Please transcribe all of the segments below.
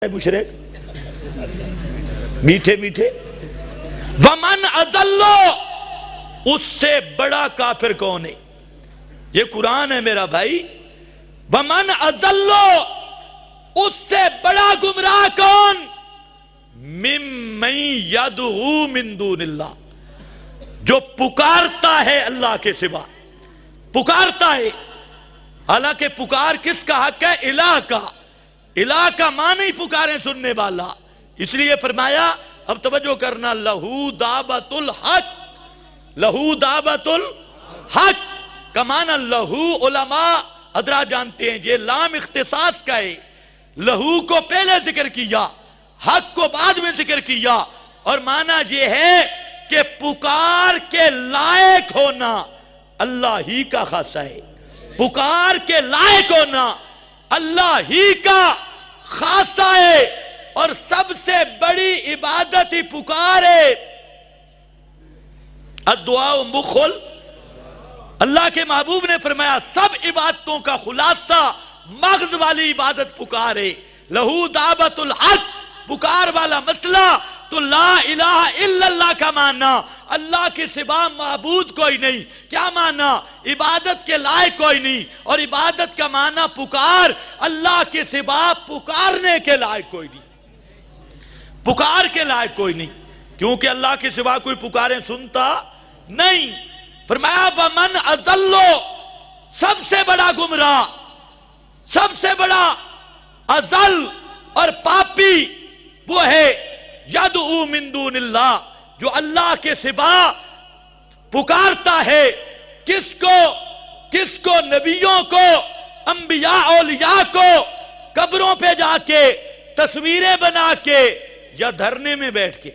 مشرک میٹھے میٹھے ومن اضلو، اس سے بڑا کافر کون ہے؟ یہ قرآن ہے میرا بھائی۔ ومن اضلو، اس سے بڑا گمراہ کون؟ ممن یدعو من دون اللہ، جو پکارتا ہے اللہ کے سوا، پکارتا ہے۔ حالانکہ پکار کس کا حق ہے؟ الہ کا۔ الہ کا معنی پکاریں سننے والا، اس لیے فرمایا، اب توجہ کرنا، لہو دعوت الحق، لہو دعوت الحق کا معنی لہو علماء حضرات جانتے ہیں، یہ لام اختصاص کا ہے۔ لہو کو پہلے ذکر کیا، حق کو بعد میں ذکر کیا، اور معنی یہ ہے کہ پکار کے لائق ہونا اللہ ہی کا خاصہ ہے۔ پکار کے لائق ہونا اللہ ہی کا خاصہ ہے، اور سب سے بڑی عبادت ہی پکار ہے۔ الدعاء مخل، اللہ کے محبوب نے فرمایا سب عبادتوں کا خلاصہ مغز والی عبادت پکار ہے۔ لہو دعوت الحق، پکار والا مسئلہ تو لا الہ الا اللہ کا معنی اللہ کے سوا معبود کوئی نہیں۔ کیا معنی؟ عبادت کے لائق کوئی نہیں، اور عبادت کا معنی پکار، اللہ کے سوا پکارنے کے لائق کوئی نہیں، پکار کے لائق کوئی نہیں، کیونکہ اللہ کے سوا کوئی پکاریں سنتا نہیں۔ فرمایا ومن اضلو، سب سے بڑا گمراہ، سب سے بڑا اضل اور پاپی وہ ہے یدعو من دون اللہ، جو اللہ کے سوا پکارتا ہے۔ کس کو؟ کس کو؟ نبیوں کو، انبیاء اولیاء کو، قبروں پہ جا کے، تصویریں بنا کے، یا دھرنے میں بیٹھ کے،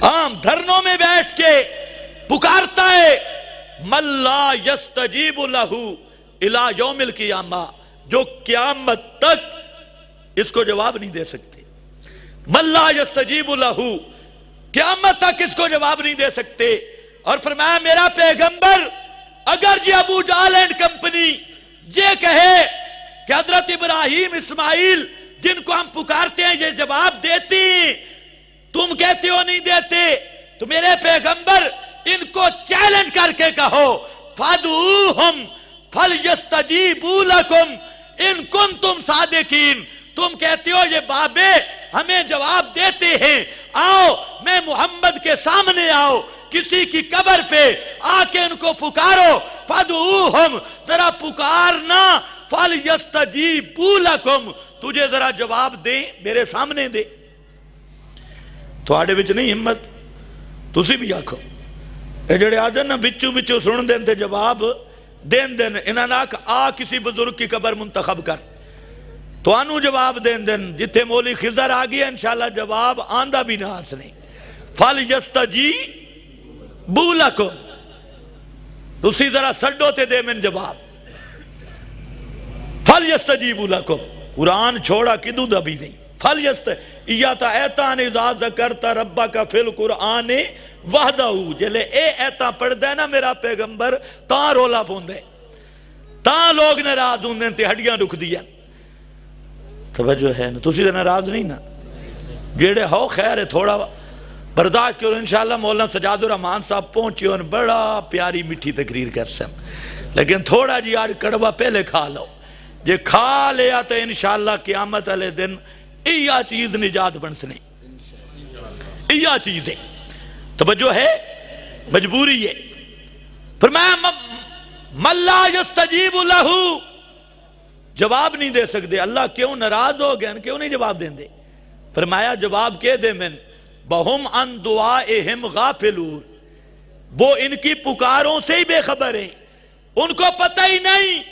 عام دھرنوں میں بیٹھ کے پکارتا ہے۔ من لا یستجیب لہ الی یوم القیامہ، جو قیامت تک اس کو جواب نہیں دے سکتے۔ من لا یستجیب لہ، قیامت تک اس کو جواب نہیں دے سکتے۔ اور فرمایا میرا پیغمبر اگر جی ابو جہل اینڈ کمپنی یہ کہے کہ حضرت ابراہیم اسماعیل جن کو ہم پکارتے ہیں یہ جواب دیتی ہیں، تم کہتے ہو نہیں دیتے، تو میرے پیغمبر ان کو چیلنج کر کے کہو فَادْعُوهُمْ فَلْيَسْتَجِيبُوا لَكُمْ إِن كُنْتُمْ صَادِقِينَ۔ تم کہتے ہو یہ بابے ہمیں جواب دیتے ہیں، آؤ میں محمد کے سامنے آؤ، کسی کی قبر پہ آ کے ان کو پکارو، فَادْعُوهُمْ، ذرا پکارنا، فَلْيَسْتَجِيبُوا لَكُمْ، تجھے ذرا جواب دیں، میرے سامنے دے۔ تو آڑے بچ نہیں ہمت، تسی بھی آکھو اے جڑے آجن نا بچو بچو سن دین تے جواب دین دین، انہاں ناک آ کسی بزرگ کی قبر منتخب کر تو آنو جواب دین دین، جتھے مولی خضر آگیا انشاءاللہ جواب آندہ بھی نہ آسنے۔ فَلْيَسْتَجِيبُوا لَكُمْ، تسی ذرا سڈو تے دے من جواب۔ فَلْيَسْتَجِيبُوا لَكُمْ، قرآن چھوڑا کدو دا بھی نہیں۔ ایتا ایتان اذا ذکرت ربک فی القرآن وحدہ، جلے اے ایتا پڑھ دے نا میرا پیغمبر تاں رولا پوندے، تاں لوگ ناراض ہوندے تے ہڈیاں رکھ دیا۔ توجہ ہے نا؟ تسی تے ناراض نہیں نا؟ جیڑے ہو خیر ہے، تھوڑا برداشت کرو، انشاءاللہ مولانا سجاد الرحمان صاحب پہنچے ان بڑا پیاری میٹھی تقریر کر سن، لیکن تھوڑا جی آج کڑوا پہلے کھا لو، جے کھا لیا تو انشاءاللہ قیامت علیہ دن ایہ چیز نجات بن سنے، ایہ چیز ہے۔ توجہ ہے، مجبوری ہے۔ فرمایا من لا یستجیب لہ، جواب نہیں دے سکتے۔ اللہ کیوں ناراض ہو گئے، کیوں نہیں جواب دیں دے؟ فرمایا جواب کے دے من بہم ان دعائہم غافلون، وہ ان کی پکاروں سے ہی بے خبر ہیں، ان کو پتہ ہی نہیں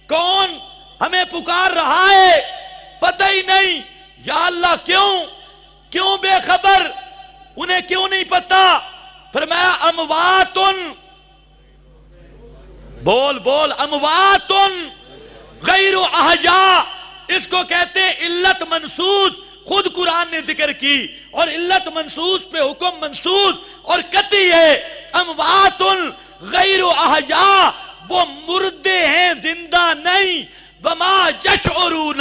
کون ہمیں پکار رہا ہے، پتہ ہی نہیں۔ یا اللہ کیوں بے خبر، انہیں کیوں نہیں پتا؟ فرمایا امواتن، بول امواتن غیر احیاء، اس کو کہتے علت منصوص، خود قرآن نے ذکر کی، اور علت منصوص پہ حکم منصوص اور قطعی ہے۔ امواتن غیر احیاء، وہ مردے ہیں، زندہ نہیں۔ وما یشعرون،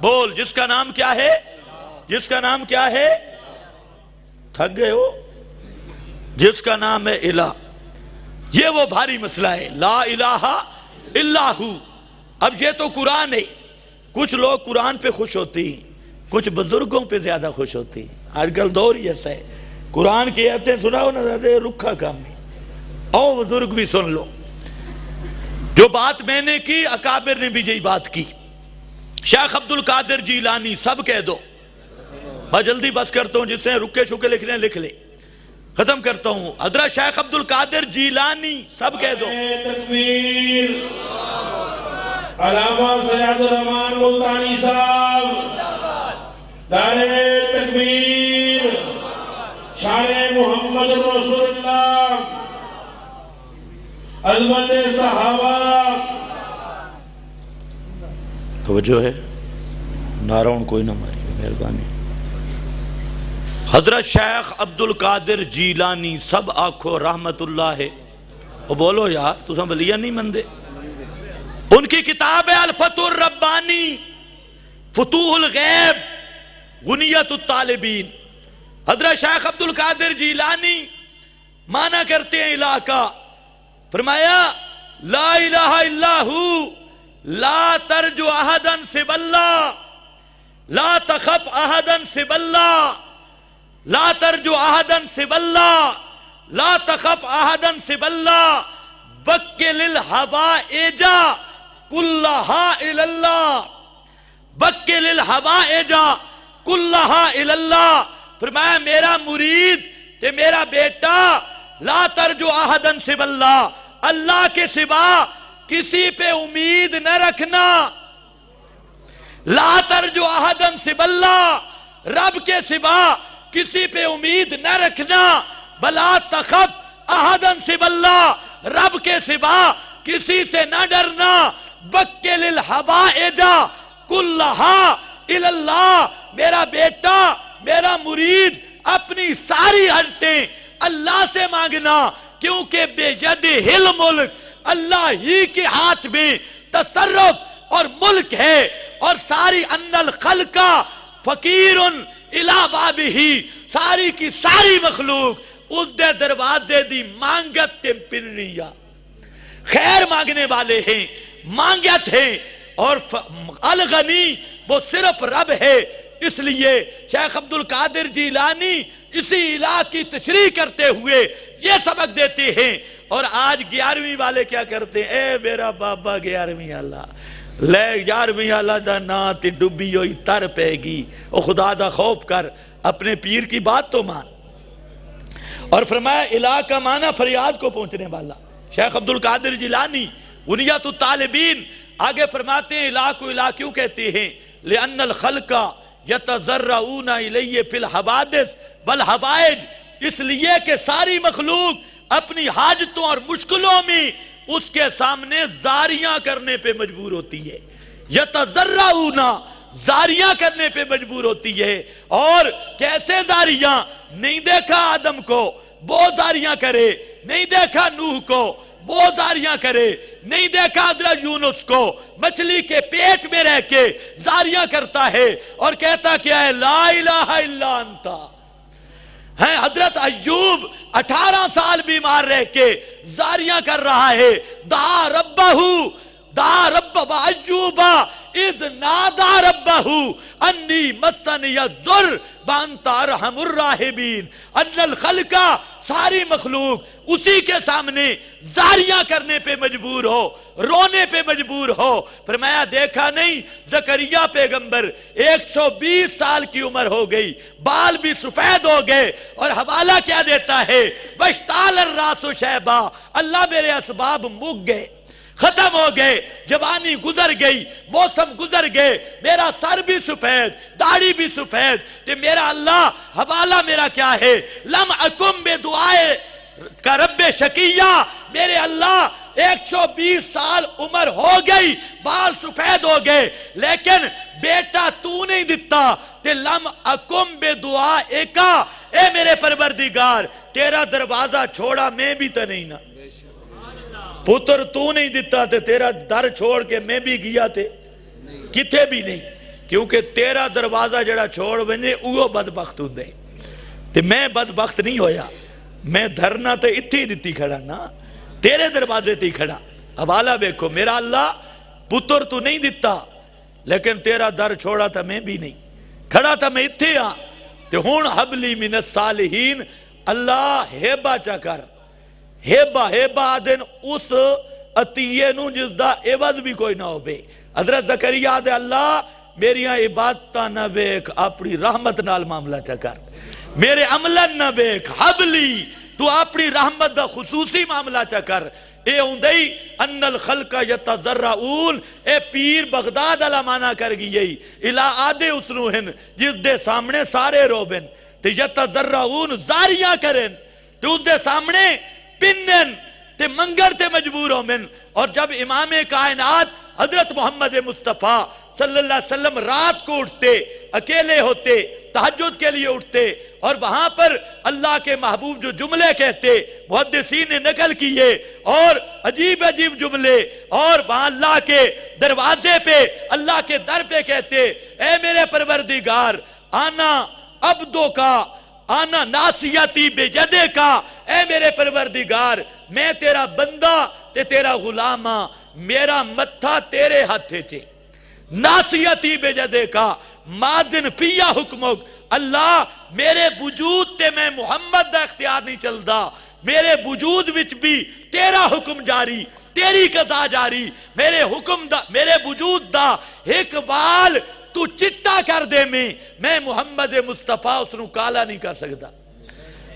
بول، جس کا نام کیا ہے؟ جس کا نام کیا ہے؟ تھک گئے ہو؟ جس کا نام ہے الہ، یہ وہ بھاری مسئلہ ہے، لا الہ الا ہو۔ اب یہ تو قرآن ہے، کچھ لوگ قرآن پہ خوش ہوتی ہیں، کچھ بزرگوں پہ زیادہ خوش ہوتی ہیں۔ آج کل دور ہی ایسا ہے، قرآن کی آیتیں سناؤ نہ زیادہ رکھا کام ہے، او بزرگ بھی سن لو۔ جو بات میں نے کی اکابر نے بھی یہی بات کی۔ شیخ عبدالقادر جیلانی، سب کہہ دو، میں جلدی بس کرتا ہوں، جس نے رکے شکے لکھنے لکھ لے، ختم کرتا ہوں۔ حضرت شیخ عبدالقادر جیلانی، سب کہہ دو۔ تکبیر! علامہ سیاد الرحمن ملتانی صاحب، نعرہ تکبیر! شان محمد رسول اللہ، عظمت صحابہ۔ توجہ ہے، نعرہ کوئی نہ ماری، مہربانی۔ حضرت شیخ عبدالقادر جیلانی، سب آنکھو رحمت اللہ ہے۔ وہ بولو یار، تو سنبھلیا نہیں مندے۔ ان کی کتاب ہے الفتح الربانی، فتوح الغیب، غنیت الطالبین۔ حضرت شیخ عبدالقادر جیلانی معنی کرتے ہیں الہ کا، فرمایا لا الہ الا ہو، لا ترجو احدا سوى اللہ، لا تخف احدا سوى اللہ، لا ترجو احدا سوى اللہ، لا تخف احدا سوى اللہ، وکل الحوائج کلہا الی اللہ، وکل الحوائج کلہا الی اللہ۔ فرمایا میرا مرید تے میرا بیٹا، لا ترجو احدا سوى اللہ، اللہ کے سوا کسی پہ امید نہ رکھنا، لا ترجو احدا سوى اللہ، رب کے سوا کسی پہ امید نہ رکھنا، بلا تخف احدا سوى اللہ، رب کے سوا کسی سے نہ ڈرنا، وکل الحوائج کلہا الی اللہ، میرا بیٹا میرا مرید اپنی ساری حاجتیں اللہ سے مانگنا، کیونکہ بے ید الملک، اللہ ہی کے ہاتھ میں تصرف اور ملک ہے، اور ساری ان الخلق فقیر الی بابہ، ساری کی ساری مخلوق اس دے دروازے دی مانگت تے پنیا، خیر مانگنے والے ہیں، مانگت ہیں، اور الغنی وہ صرف رب ہے۔ اس لیے شیخ عبدالقادر جیلانی اسی الہ کی تشریح کرتے ہوئے یہ سبق دیتے ہیں۔ اور آج 11ویں والے کیا کرتے ہیں؟ اے میرا بابا 11ویں اللہ لے، 11ویں اللہ دا نا تے ڈبی ہوئی تر پہ گی، او خدا دا خوف کر، اپنے پیر کی بات تو مان۔ اور فرمایا الہ کا معنی فریاد کو پہنچنے والا۔ شیخ عبدالقادر جیلانی غنیت الطالبین آگے فرماتے ہیں الہ کو الہ کیوں کہتے ہیں؟ لأن الخلق یتضرعون الیہ فی الحوادث والحوائج، اس لیے کہ ساری مخلوق اپنی حاجتوں اور مشکلوں میں اس کے سامنے زاریاں کرنے پہ مجبور ہوتی ہے، یتضرعون، زاریاں کرنے پہ مجبور ہوتی ہے۔ اور کیسے زاریاں؟ نہیں دیکھا آدم کو وہ زاریاں کرے، نہیں دیکھا نوح کو وہ زاریاں کرے، نہیں دیکھا حضرت یونس کو مچھلی کے پیٹ میں رہ کے زاریاں کرتا ہے، اور کہتا کیا ہے؟ لا الہ الا انتا۔ ہے حضرت ایوب 18 سال بیمار رہ کے زاریاں کر رہا ہے، دعا ربہ ایوب اذ نادا ربہ انی مسنی الضر وانت ارحم الراحمین۔ ان الخلق، ساری مخلوق اسی کے سامنے زاریاں کرنے پہ مجبور ہو، رونے پہ مجبور ہو۔ فرمایا دیکھا نہیں زکریا پیغمبر 120 سال کی عمر ہو گئی، بال بھی سفید ہو گئے، اور حوالہ کیا دیتا ہے؟ وَاشْتَعَلَ الرَّاسُ شَيْبًا، اللہ میرے اسباب مک گئے، ختم ہو گئے، جوانی گزر گئی، موسم گزر گئے، میرا سر بھی سفید، داڑھی بھی سفید، تو میرا اللہ حوالہ میرا کیا ہے؟ لم اکم بے دعائے کا رب شکیہ، میرے اللہ 120 سال عمر ہو گئی، بال سفید ہو گئے، لیکن بیٹا تو نہیں دیتا، تے لم اکم بے دعائے کا، اے میرے پروردگار تیرا دروازہ چھوڑا میں بھی تو نہیں نا، پتر تو نہیں دیتا تے تیرا در چھوڑ کے میں بھی گیا تھے، کتے بھی نہیں۔ کیونکہ تیرا دروازہ جڑا چھوڑ بنے وہ بدبخت ہوں دے تے میں بدبخت نہیں ہویا میں دھرنا تے اتھی دیتی کھڑا نا تیرے دروازے تے کھڑا حوالہ بیکھو میرا اللہ پتر تو نہیں دیتا لیکن تیرا در چھوڑا تھا میں بھی نہیں کھڑا تھا میں اتھے آ تے ہون حبلی من الصالحین اللہ ہیبا چا کر ہیبا آدن اس عطیے نو جس دا عوض بھی کوئی نہ ہو بے حضرت زکریا دے اللہ میری عبادتہ نہ بیک اپنی رحمت نال معاملہ چا کر میرے عملن نہ بیک حبلی تو اپنی رحمت دا خصوصی معاملہ چا کر اے ہوندئی ان الخلق یتضرعون اے پیر بغداد علا مانا کر گئی الہ آدھے اسنوہن جس دے سامنے سارے روبن تے یتضرعون زاریاں کرن تے اس دے سامنے پنن تے منگر تے مجبور ہومن اور جب امام کائنات حضرت محمد مصطفیٰ صلی اللہ علیہ وسلم رات کو اٹھتے اکیلے ہوتے تہجد کے لیے اٹھتے اور وہاں پر اللہ کے محبوب جو جملے کہتے محدثین نے نقل کیے اور عجیب عجیب جملے اور وہاں اللہ کے دروازے پہ اللہ کے در پہ کہتے اے میرے پروردگار آنا عبدوں کا آنا ناسیتی بجدے کا اے میرے پروردگار میں تیرا بندہ تے تیرا غلامہ میرا متھا تیرے ہاتھے چھے ناسیتی بجدے کا مازن پیا حکمک اللہ میرے وجود تے میں محمد دا اختیار نہیں چلدا میرے وجود وچ بھی تیرا حکم جاری تیری قضا جاری میرے حکم دا میرے وجود دا ایک بال تو چٹا کر دے میں محمد مصطفیٰ اس نو کالا نہیں کر سکتا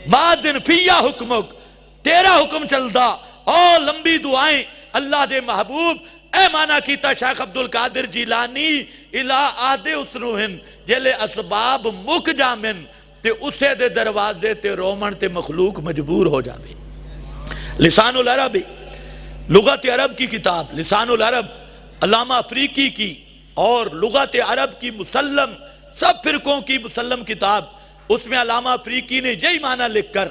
مازن پیا حکمک تیرا حکم چلدا اور لمبی دعائیں اللہ دے محبوب اے مانا کیتا شیخ عبدالقادر جیلانی الہ آدھے اسنوہن جلے اسباب مک جامن تے اسے دے دروازے تے رومن تے مخلوق مجبور ہو جاوے لسان العرب لغت عرب کی کتاب لسان العرب علامہ افریقی کی اور لغت عرب کی مسلم سب فرقوں کی مسلم کتاب اس میں علامہ افریقی نے یہی معنی لکھ کر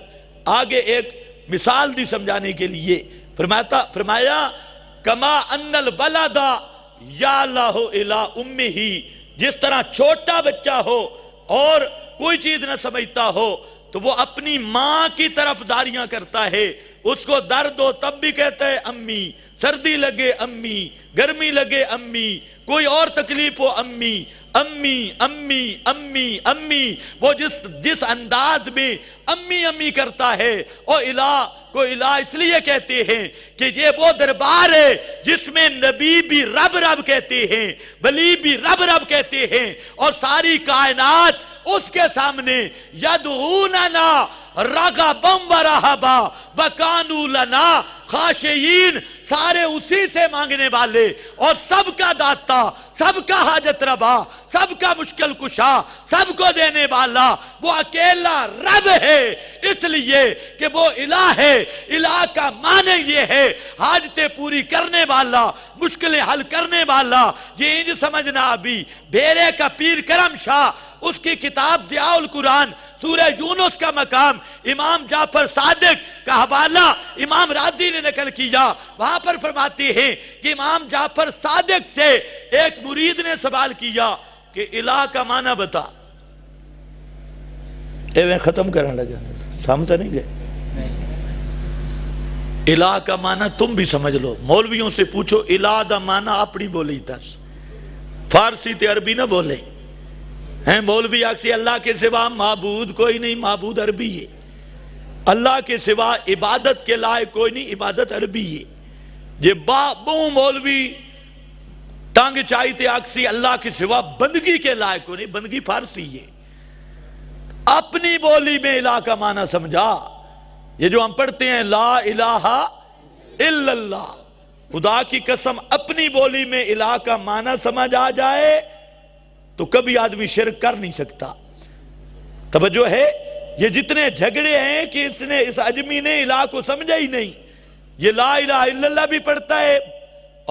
آگے ایک مثال دی سمجھانے کے لیے فرمایا کما ان الولد یا اللہ الہ امہ جس طرح چھوٹا بچہ ہو اور کوئی چیز نہ سمجھتا ہو تو وہ اپنی ماں کی طرف زاریاں کرتا ہے اس کو درد ہو تب بھی کہتا ہے امی سردی لگے امی گرمی لگے امی کوئی اور تکلیف ہو امی امی امی امی امی وہ جس انداز میں امی امی کرتا ہے اور الہ کو الہ اس لیے کہتے ہیں کہ یہ وہ دربار ہے جس میں نبی بھی رب رب کہتے ہیں ولی بھی رب رب کہتے ہیں اور ساری کائنات اس کے سامنے یدعوننا رغبا ورہبا وکانوا لنا خاشعین سارے اسی سے مانگنے والے اور سب کا داتا سب کا حاجت روا سب کا مشکل کشا سب کو دینے والا وہ اکیلا رب ہے اس لیے کہ وہ الہ ہے الہ کا معنی یہ ہے حاجتیں پوری کرنے والا مشکلیں حل کرنے والا یہ انج سمجھنا ابھی بھیرے کا پیر کرم شاہ اس کی کتاب ضیاء القرآن سورہ یونس کا مقام امام جعفر صادق کا حوالہ امام راضی نے نقل کیا وہاں پر فرماتے ہیں کہ امام جعفر صادق سے ایک مرید نے سوال کیا کہ الہ کا معنی بتا میں ختم کرنے لگا سمجھتا نہیں گئے الہ کا معنی تم بھی سمجھ لو مولویوں سے پوچھو الہ دا معنی اپنی بولی دس فارسی تے عربی نہ بولے ہیں مولوی اکسی اللہ کے سوا معبود کوئی نہیں معبود عربی ہے اللہ کے سوا عبادت کے لائق کوئی نہیں عبادت عربی ہے یہ بابوں مولوی تانگ چاہیتے اکسی اللہ کے سوا بندگی کے لائق کوئی نہیں بندگی فارسی ہے اپنی بولی میں الہ کا معنی سمجھا یہ جو ہم پڑھتے ہیں لا الہ الا اللہ خدا کی قسم اپنی بولی میں الہ کا معنی سمجھ آ جائے تو کبھی آدمی شرک کر نہیں سکتا توجہ ہے یہ جتنے جھگڑے ہیں کہ اس عجمی نے الہ کو سمجھا ہی نہیں یہ لا الہ الا اللہ بھی پڑھتا ہے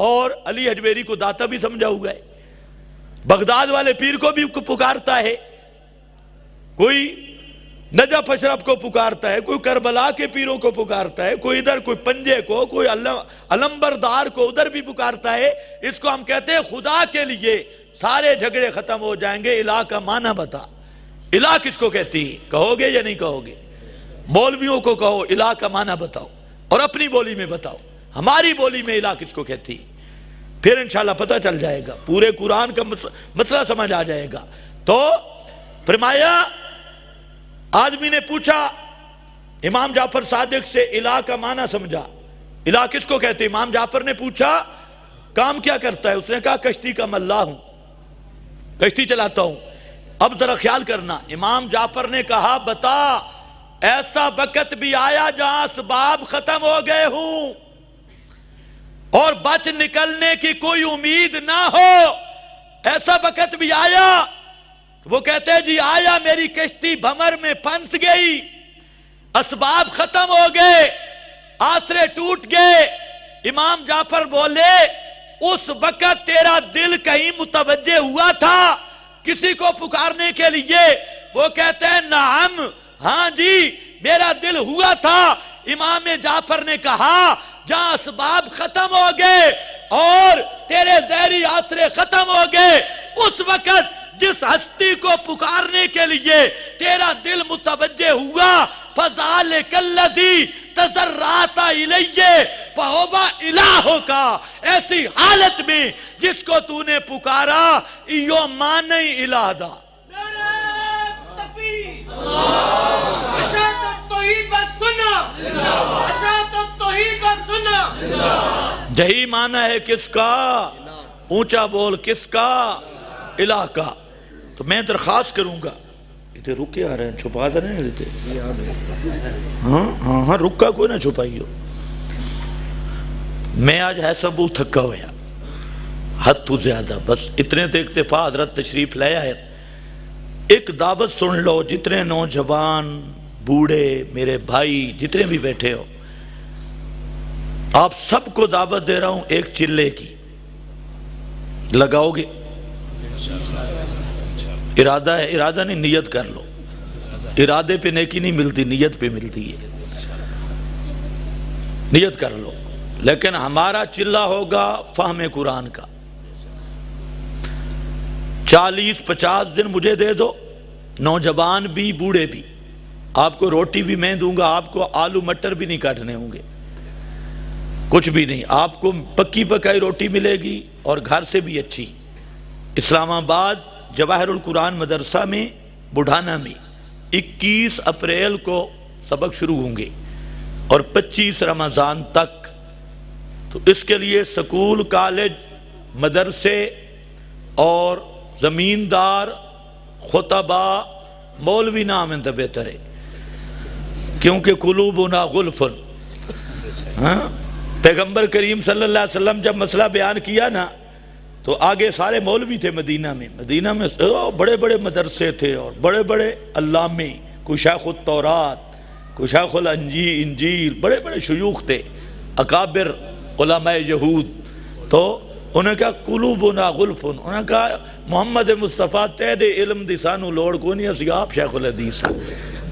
اور علی حجویری کو داتا بھی سمجھا ہوا ہے بغداد والے پیر کو بھی پکارتا ہے کوئی نجف اشرف کو پکارتا ہے کوئی کربلا کے پیروں کو پکارتا ہے کوئی ادھر کوئی پنجے کو کوئی علمبردار کو ادھر بھی پکارتا ہے اس کو ہم کہتے ہیں خدا کے لیے سارے جھگڑے ختم ہو جائیں گے۔ الہ کا معنی بتا، الہ کس کو کہتی ہے؟ کہو گے یا نہیں کہو گے؟ مولویوں کو کہو الہ کا معنی بتاؤ، اور اپنی بولی میں بتاؤ ہماری بولی میں الہ کس کو کہتی ہے، پھر انشاءاللہ پتہ چل جائے گا، پورے قرآن کا مسئلہ سمجھ آ جائے گا۔ تو فرمایا آدمی نے پوچھا امام جعفر صادق سے الہ کا معنی سمجھا، الہ کس کو کہتے؟ امام جعفر نے پوچھا کام کیا کرتا ہے؟ اس نے کہا کشتی کا ملاح ہوں، کشتی چلاتا ہوں۔ اب ذرا خیال کرنا، امام جعفر نے کہا بتا ایسا وقت بھی آیا جہاں اسباب ختم ہو گئے ہوں اور بچ نکلنے کی کوئی امید نہ ہو، ایسا وقت بھی آیا؟ وہ کہتے ہیں جی آیا، میری کشتی بھمر میں پھنس گئی، اسباب ختم ہو گئے، آسرے ٹوٹ گئے۔ امام جعفر بولے اس وقت تیرا دل کہیں متوجہ ہوا تھا کسی کو پکارنے کے لیے؟ وہ کہتے ہیں نعم، ہاں جی میرا دل ہوا تھا۔ امام جعفر نے کہا جہاں اسباب ختم ہو گئے اور تیرے زہری آسرے ختم ہو گئے، اس وقت جس ہستی کو پکارنے کے لیے تیرا دل متوجہ ہوا، فَذَلِكَ الَّذِي تَزَرَّعْتَ إِلَيَّ فَهُوَ إِلَٰهُكَ، ایسی حالت میں جس کو تو نے پکارا ایو مانی الہ دا۔ یہی معنی ہے کس کا؟ اونچا بول، کس کا؟ الہ کا۔ تو میں درخواست کروں گا، ادھر رک کے آ رہے ہیں، چھپا دے نہیں دیتے، ہاں رکا کوئی نہ چھپائی ہو۔ میں آج ہے سب بہت تھکا ہویا، حد تو زیادہ، بس اتنے تے اکتفا، حضرت تشریف لیا ہے۔ ایک دعوت سن لو، جتنے نوجوان بوڑھے میرے بھائی جتنے بھی بیٹھے ہو، آپ سب کو دعوت دے رہا ہوں ایک چلے کی، لگاؤ گے؟ ارادہ ہے، ارادہ نہیں، نیت کر لو، ارادے پہ نیکی نہیں ملتی، نیت پہ ملتی ہے، نیت کر لو۔ لیکن ہمارا چلہ ہوگا فہم قرآن کا۔ 40-50 دن مجھے دے دو، نوجوان بھی بوڑھے بھی، آپ کو روٹی بھی میں دوں گا، آپ کو آلو مٹر بھی نہیں کاٹنے ہوں گے، کچھ بھی نہیں، آپ کو پکی پکائی روٹی ملے گی اور گھر سے بھی اچھی۔ اسلام آباد جواہر القرآن مدرسہ میں بڑھانا میں 21 اپریل کو سبق شروع ہوں گے اور 25 رمضان تک۔ تو اس کے لیے سکول، کالج، مدرسے اور زمیندار، خطبہ، مولوی نام انت بہتر ہے، کیونکہ قلوبنا غلف۔ پیغمبر کریم صلی اللہ علیہ وسلم جب مسئلہ بیان کیا نا تو آگے سارے مولوی تھے مدینہ میں بڑے بڑے مدرسے تھے اور بڑے بڑے علامے، کوئی شیخ التورات، کوئی شیخ الانجیل، بڑے بڑے شیوخ تھے، اکابر علماء یہود۔ تو انہوں نے کہا قلوبنا غلف، انہوں نے کہا محمد مصطفیٰ تیرے علم دی سانو لوڑ کو نہیں، اسی آپ شیخ الحدیث ہیں،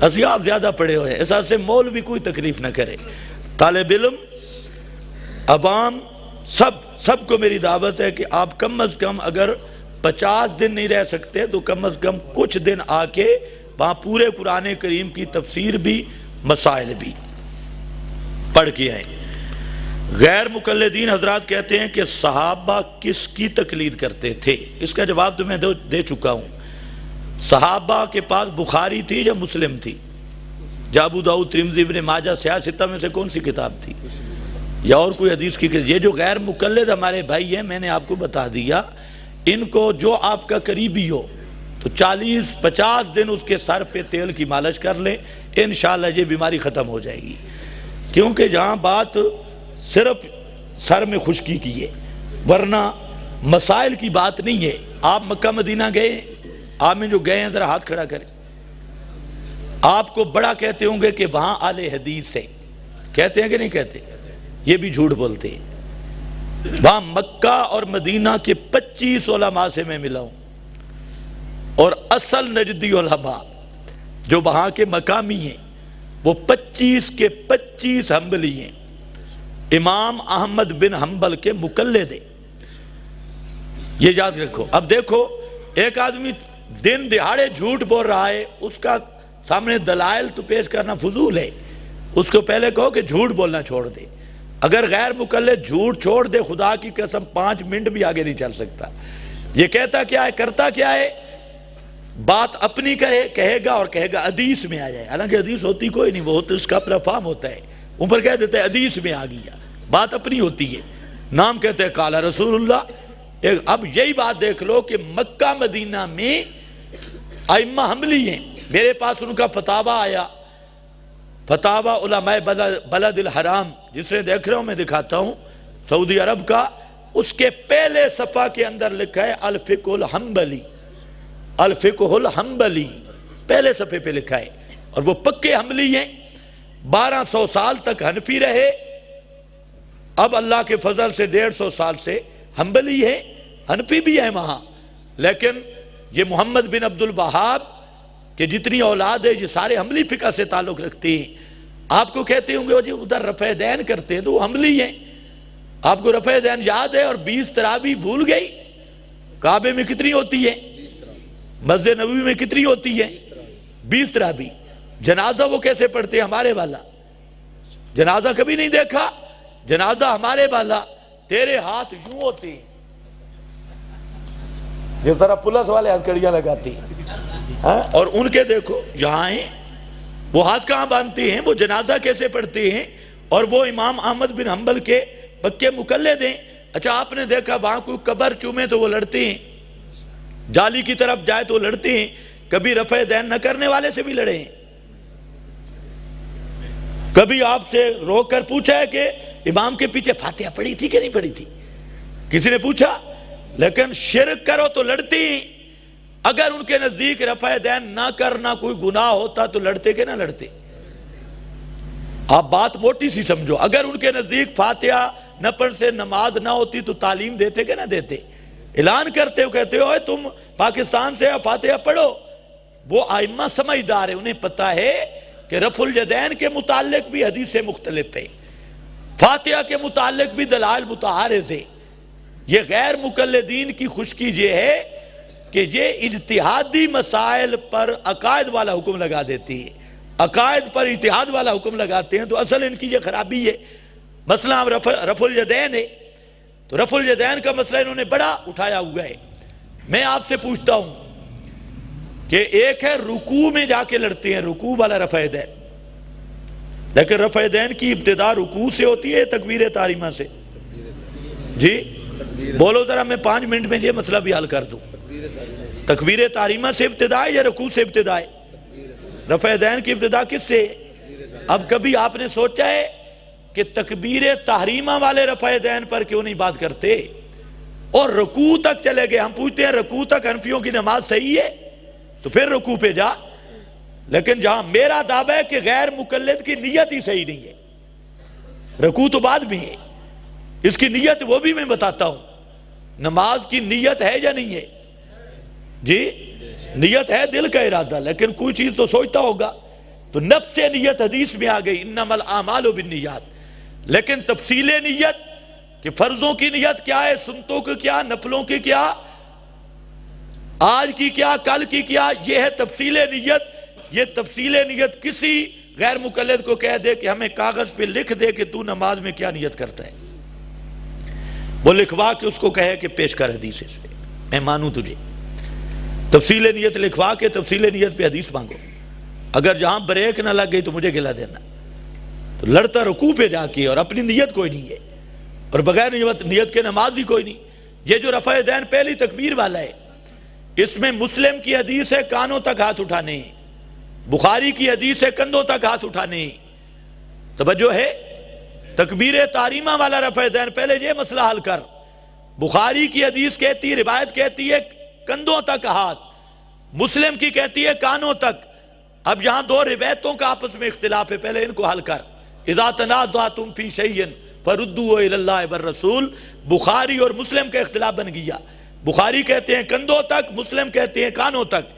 اسی آپ زیادہ پڑھے ہوئے ہیں، اس سے مولوی کوئی تکلیف نہ کرے۔ طالب علم، عوام، سب کو میری دعوت ہے کہ آپ کم از کم اگر 50 دن نہیں رہ سکتے تو کم از کم کچھ دن آ کے وہاں پورے قرآن کریم کی تفسیر بھی، مسائل بھی پڑھ کے آئیں۔ غیر مقلدین حضرات کہتے ہیں کہ صحابہ کس کی تقلید کرتے تھے؟ اس کا جواب تو میں دے چکا ہوں۔ صحابہ کے پاس بخاری تھی یا مسلم تھی؟ یا ابو داؤد، ترمذی، ابن ماجہ، سیاہ ستہ میں سے کون سی کتاب تھی؟ یا اور کوئی حدیث کی؟ یہ جو غیر مقلد ہمارے بھائی ہیں، میں نے آپ کو بتا دیا، ان کو جو آپ کا قریبی ہو تو 40-50 دن اس کے سر پہ تیل کی مالش کر لیں، انشاءاللہ یہ بیماری ختم ہو جائے گی۔ کیونکہ جہاں بات صرف سر میں خشکی کی ہے، ورنہ مسائل کی بات نہیں ہے۔ آپ مکہ مدینہ گئے، آپ میں جو گئے ہیں ذرا ہاتھ کھڑا کریں۔ آپ کو بڑا کہتے ہوں گے کہ وہاں اہل حدیث ہے، کہتے ہیں کہ نہیں کہتے؟ یہ بھی جھوٹ بولتے ہیں۔ وہاں مکہ اور مدینہ کے 25 علماء سے میں ملا ہوں، اور اصل نجدی علماء جو وہاں کے مقامی ہیں وہ 25 کے 25 حنبلی ہیں، امام احمد بن حنبل کے مقلد ہیں۔ یہ یاد رکھو. اب دیکھو ایک آدمی دن دہاڑے جھوٹ بول رہا ہے، اس کا سامنے دلائل تو پیش کرنا فضول ہے. اس کو پہلے کہو کہ جھوٹ بولنا چھوڑ دے. اگر غیر مقلد جھوٹ چھوڑ دے، خدا کی قسم 5 منٹ بھی آگے نہیں چل سکتا. یہ کہتا کیا ہے، کرتا کیا ہے، بات اپنی کہے گا اور کہے گا حدیث میں آ جائے. حالانکہ حدیث ہوتی کوئی نہیں، وہ تو اس کا اپنا فہم ہوتا ہے. اوپر کہہ دیتا ہے حدیث میں آ گیا، بات اپنی ہوتی ہے. نام کہتے ہیں قال رسول اللہ. اب یہی بات دیکھ لو کہ مکہ مدینہ میں ائمہ حنبلی ہیں. میرے پاس ان کا فتاوی آیا، فتاوی علماء بلد الحرام، جس نے دیکھ رہا ہوں میں دکھاتا ہوں، سعودی عرب کا. اس کے پہلے صفحہ کے اندر لکھا ہے الفقہ الحنبلی، الفقہ الحنبلی پہلے صفحے پہ لکھا ہے. اور وہ پکے حنبلی ہیں، 1200 سال تک حنفی رہے. اب اللہ کے فضل سے 150 سال سے حنبلی ہیں، حنفی بھی ہیں وہاں. لیکن یہ محمد بن عبد الوہاب کہ جتنی اولاد ہے یہ سارے حنبلی فقہ سے تعلق رکھتے ہیں. آپ کو کہتے ہوں گے وہ جی ادھر رفع دین کرتے ہیں، تو وہ حنبلی ہیں. آپ کو رفع دین یاد ہے اور 20 تراویح بھول گئی؟ کعبے میں کتنی ہوتی ہے؟ مسجد نبوی میں کتنی ہوتی ہے؟ 20 تراویح. جنازہ وہ کیسے پڑھتے ہیں ہمارے والا؟ جنازہ کبھی نہیں دیکھا؟ جنازہ ہمارے والا تیرے ہاتھ یوں ہوتے ہیں جس طرح پولیس والے ہاتھ کڑیاں لگاتی ہیں، اور ان کے دیکھو یہاں ہیں، وہ ہاتھ کہاں باندھتے ہیں؟ وہ جنازہ کیسے پڑھتے ہیں؟ اور وہ امام احمد بن حنبل کے پکے مقلد ہیں. اچھا آپ نے دیکھا وہاں کوئی قبر چومے تو وہ لڑتے ہیں، جالی کی طرف جائے تو وہ لڑتے ہیں. کبھی رفع دین نہ کرنے والے سے بھی لڑے ہیں. کبھی آپ سے روک کر پوچھا ہے کہ امام کے پیچھے فاتحہ پڑھی تھی کہ نہیں پڑھی تھی؟ کسی نے پوچھا؟ لیکن شرک کرو تو لڑتے ہیں. اگر ان کے نزدیک رفع دین نہ کرنا کوئی گناہ ہوتا تو لڑتے کہ نہ لڑتے؟ آپ بات موٹی سی سمجھو. اگر ان کے نزدیک فاتحہ نہ پڑھ سے نماز نہ ہوتی تو تعلیم دیتے کہ نہ دیتے؟ اعلان کرتے ہو، کہتے ہو تم پاکستان سے فاتحہ پڑھو. وہ ائمہ سمجھدار ہیں، انہیں پتا ہے کہ رفع الیدین کے متعلق بھی حدیث سے مختلف ہے، فاتحہ کے متعلق بھی دلائل متعارض ہے. یہ غیر مقلدین کی خوش کیجئے ہے کہ یہ اجتہادی مسائل پر عقائد والا حکم لگا دیتی ہے. عقائد پر اجتہاد والا حکم لگاتے ہیں تو اصل ان کی یہ خرابی ہے. مثلا رفع الیدین ہے تو رفع الیدین کا مسئلہ انہوں نے بڑا اٹھایا ہوا ہے. میں آپ سے پوچھتا ہوں کہ ایک ہے رکوع میں جا کے لڑتے ہیں، رکوع والا رفع دین، لیکن رفع دین کی ابتدا رکوع سے ہوتی ہے تکبیر تحریمہ سے؟ جی بولو ذرا، میں 5 منٹ میں یہ مسئلہ بھی حل کر دوں. تکبیر تحریمہ سے ابتدا ہے یا رکوع سے ابتدا ہے؟ رفع دین کی ابتدا کس سے؟ اب کبھی آپ نے سوچا ہے کہ تکبیر تحریمہ والے رفع دین پر کیوں نہیں بات کرتے؟ اور رکوع تک چلے گئے. ہم پوچھتے ہیں رکوع تک حنفیوں کی نماز صحیح ہے تو پھر رکوع پہ جا. لیکن جہاں میرا دعویٰ ہے کہ غیر مقلد کی نیت ہی صحیح نہیں ہے، رکوع تو بعد میں ہے، اس کی نیت وہ بھی میں بتاتا ہوں. نماز کی نیت ہے یا نہیں ہے؟ جی نیت ہے، دل کا ارادہ، لیکن کوئی چیز تو سوچتا ہوگا. تو نفس نیت حدیث میں آ گئی انما الاعمال بالنیات. لیکن تفصیل نیت کہ فرضوں کی نیت کیا ہے، سنتوں کی کیا، نفلوں کی کیا، آج کی کیا، کل کی کیا، یہ ہے تفصیل نیت. یہ تفصیل نیت کسی غیر مقلد کو کہہ دے کہ ہمیں کاغذ پہ لکھ دے کہ تو نماز میں کیا نیت کرتا ہے، وہ لکھوا کے اس کو کہے کہ پیش کر حدیث سے، میں مانوں تجھے. تفصیل نیت لکھوا کے تفصیل نیت پہ حدیث مانگو. اگر جہاں بریک نہ لگ گئی تو مجھے گلا دینا. تو لڑتا رکوع پہ جا کے اور اپنی نیت کوئی نہیں ہے، اور بغیر نیت کے نماز ہی کوئی نہیں. یہ جو رفع دین پہلی تکبیر والا ہے، اس میں مسلم کی حدیث ہے کانوں تک ہاتھ اٹھانے ہیں، بخاری کی حدیث ہے کندھوں تک ہاتھ اٹھانے ہیں. توجہ ہے؟ تکبیر تحریمہ والا رفع دین پہلے یہ مسئلہ حل کر. بخاری کی حدیث کہتی ہے، روایت کہتی ہے کندھوں تک ہاتھ، مسلم کی کہتی ہے کانوں تک. اب یہاں 2 روایتوں کا آپس میں اختلاف ہے، پہلے ان کو حل کر. اذا تنازعتم فی شیء فردوه الی اللہ والرسول. بخاری اور مسلم کا اختلاف بن گیا. بخاری کہتے ہیں کندھوں تک، مسلم کہتے ہیں کانوں تک.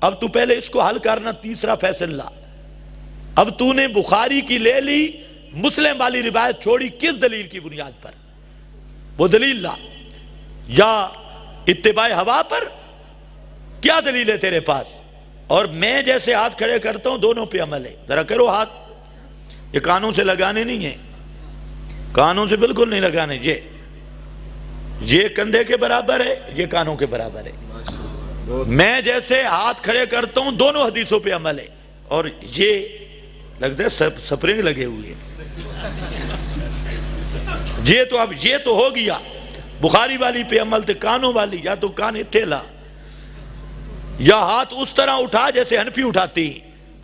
اب تو پہلے اس کو حل کرنا، تیسرا فیصلہ. اب تو نے بخاری کی لے لی، مسلم والی روایت چھوڑی، کس دلیل کی بنیاد پر؟ وہ دلیل لا. یا اتباع ہوا پر کیا دلیل ہے تیرے پاس؟ اور میں جیسے ہاتھ کھڑے کرتا ہوں دونوں پہ عمل ہے، ذرا کرو ہاتھ، یہ کانوں سے لگانے نہیں ہیں، کانوں سے بالکل نہیں لگانے، یہ کندھے کے برابر ہے، یہ کانوں کے برابر ہے۔ میں جیسے ہاتھ کھڑے کرتا ہوں دونوں حدیثوں پہ عمل ہے، اور یہ لگتا ہے سپرنگ لگے ہوئے یہ تو ہو گیا بخاری والی پہ عمل تھے، کانوں والی یا تو کان اتھیلا یا ہاتھ اس طرح اٹھا جیسے حنفی اٹھاتی،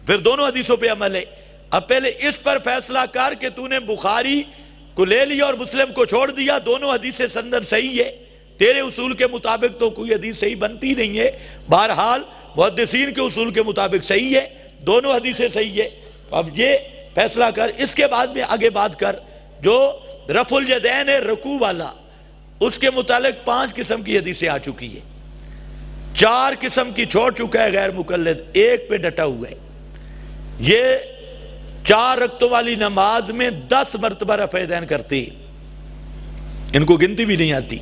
پھر دونوں حدیثوں پہ عمل ہے۔ اب پہلے اس پر فیصلہ کر کہ تو نے بخاری کو لے لیا اور مسلم کو چھوڑ دیا، دونوں حدیث سندن صحیح ہے، تیرے اصول کے مطابق تو کوئی حدیث صحیح بنتی نہیں ہے، بہرحال محدثین کے اصول کے مطابق صحیح ہے، دونوں حدیثیں صحیح ہے۔ اب یہ فیصلہ کر، اس کے بعد میں آگے بات کر جو رفع الیدین ہے رکوع والا، اس کے متعلق 5 قسم کی حدیثیں آ چکی ہے، 4 قسم کی چھوڑ چکا ہے غیر مقلد، ایک پہ ڈٹا ہوا ہے۔ یہ 4 رکعتوں والی نماز میں 10 مرتبہ رفع یدین کرتے ہیں، ان کو گنتی بھی نہیں آتی،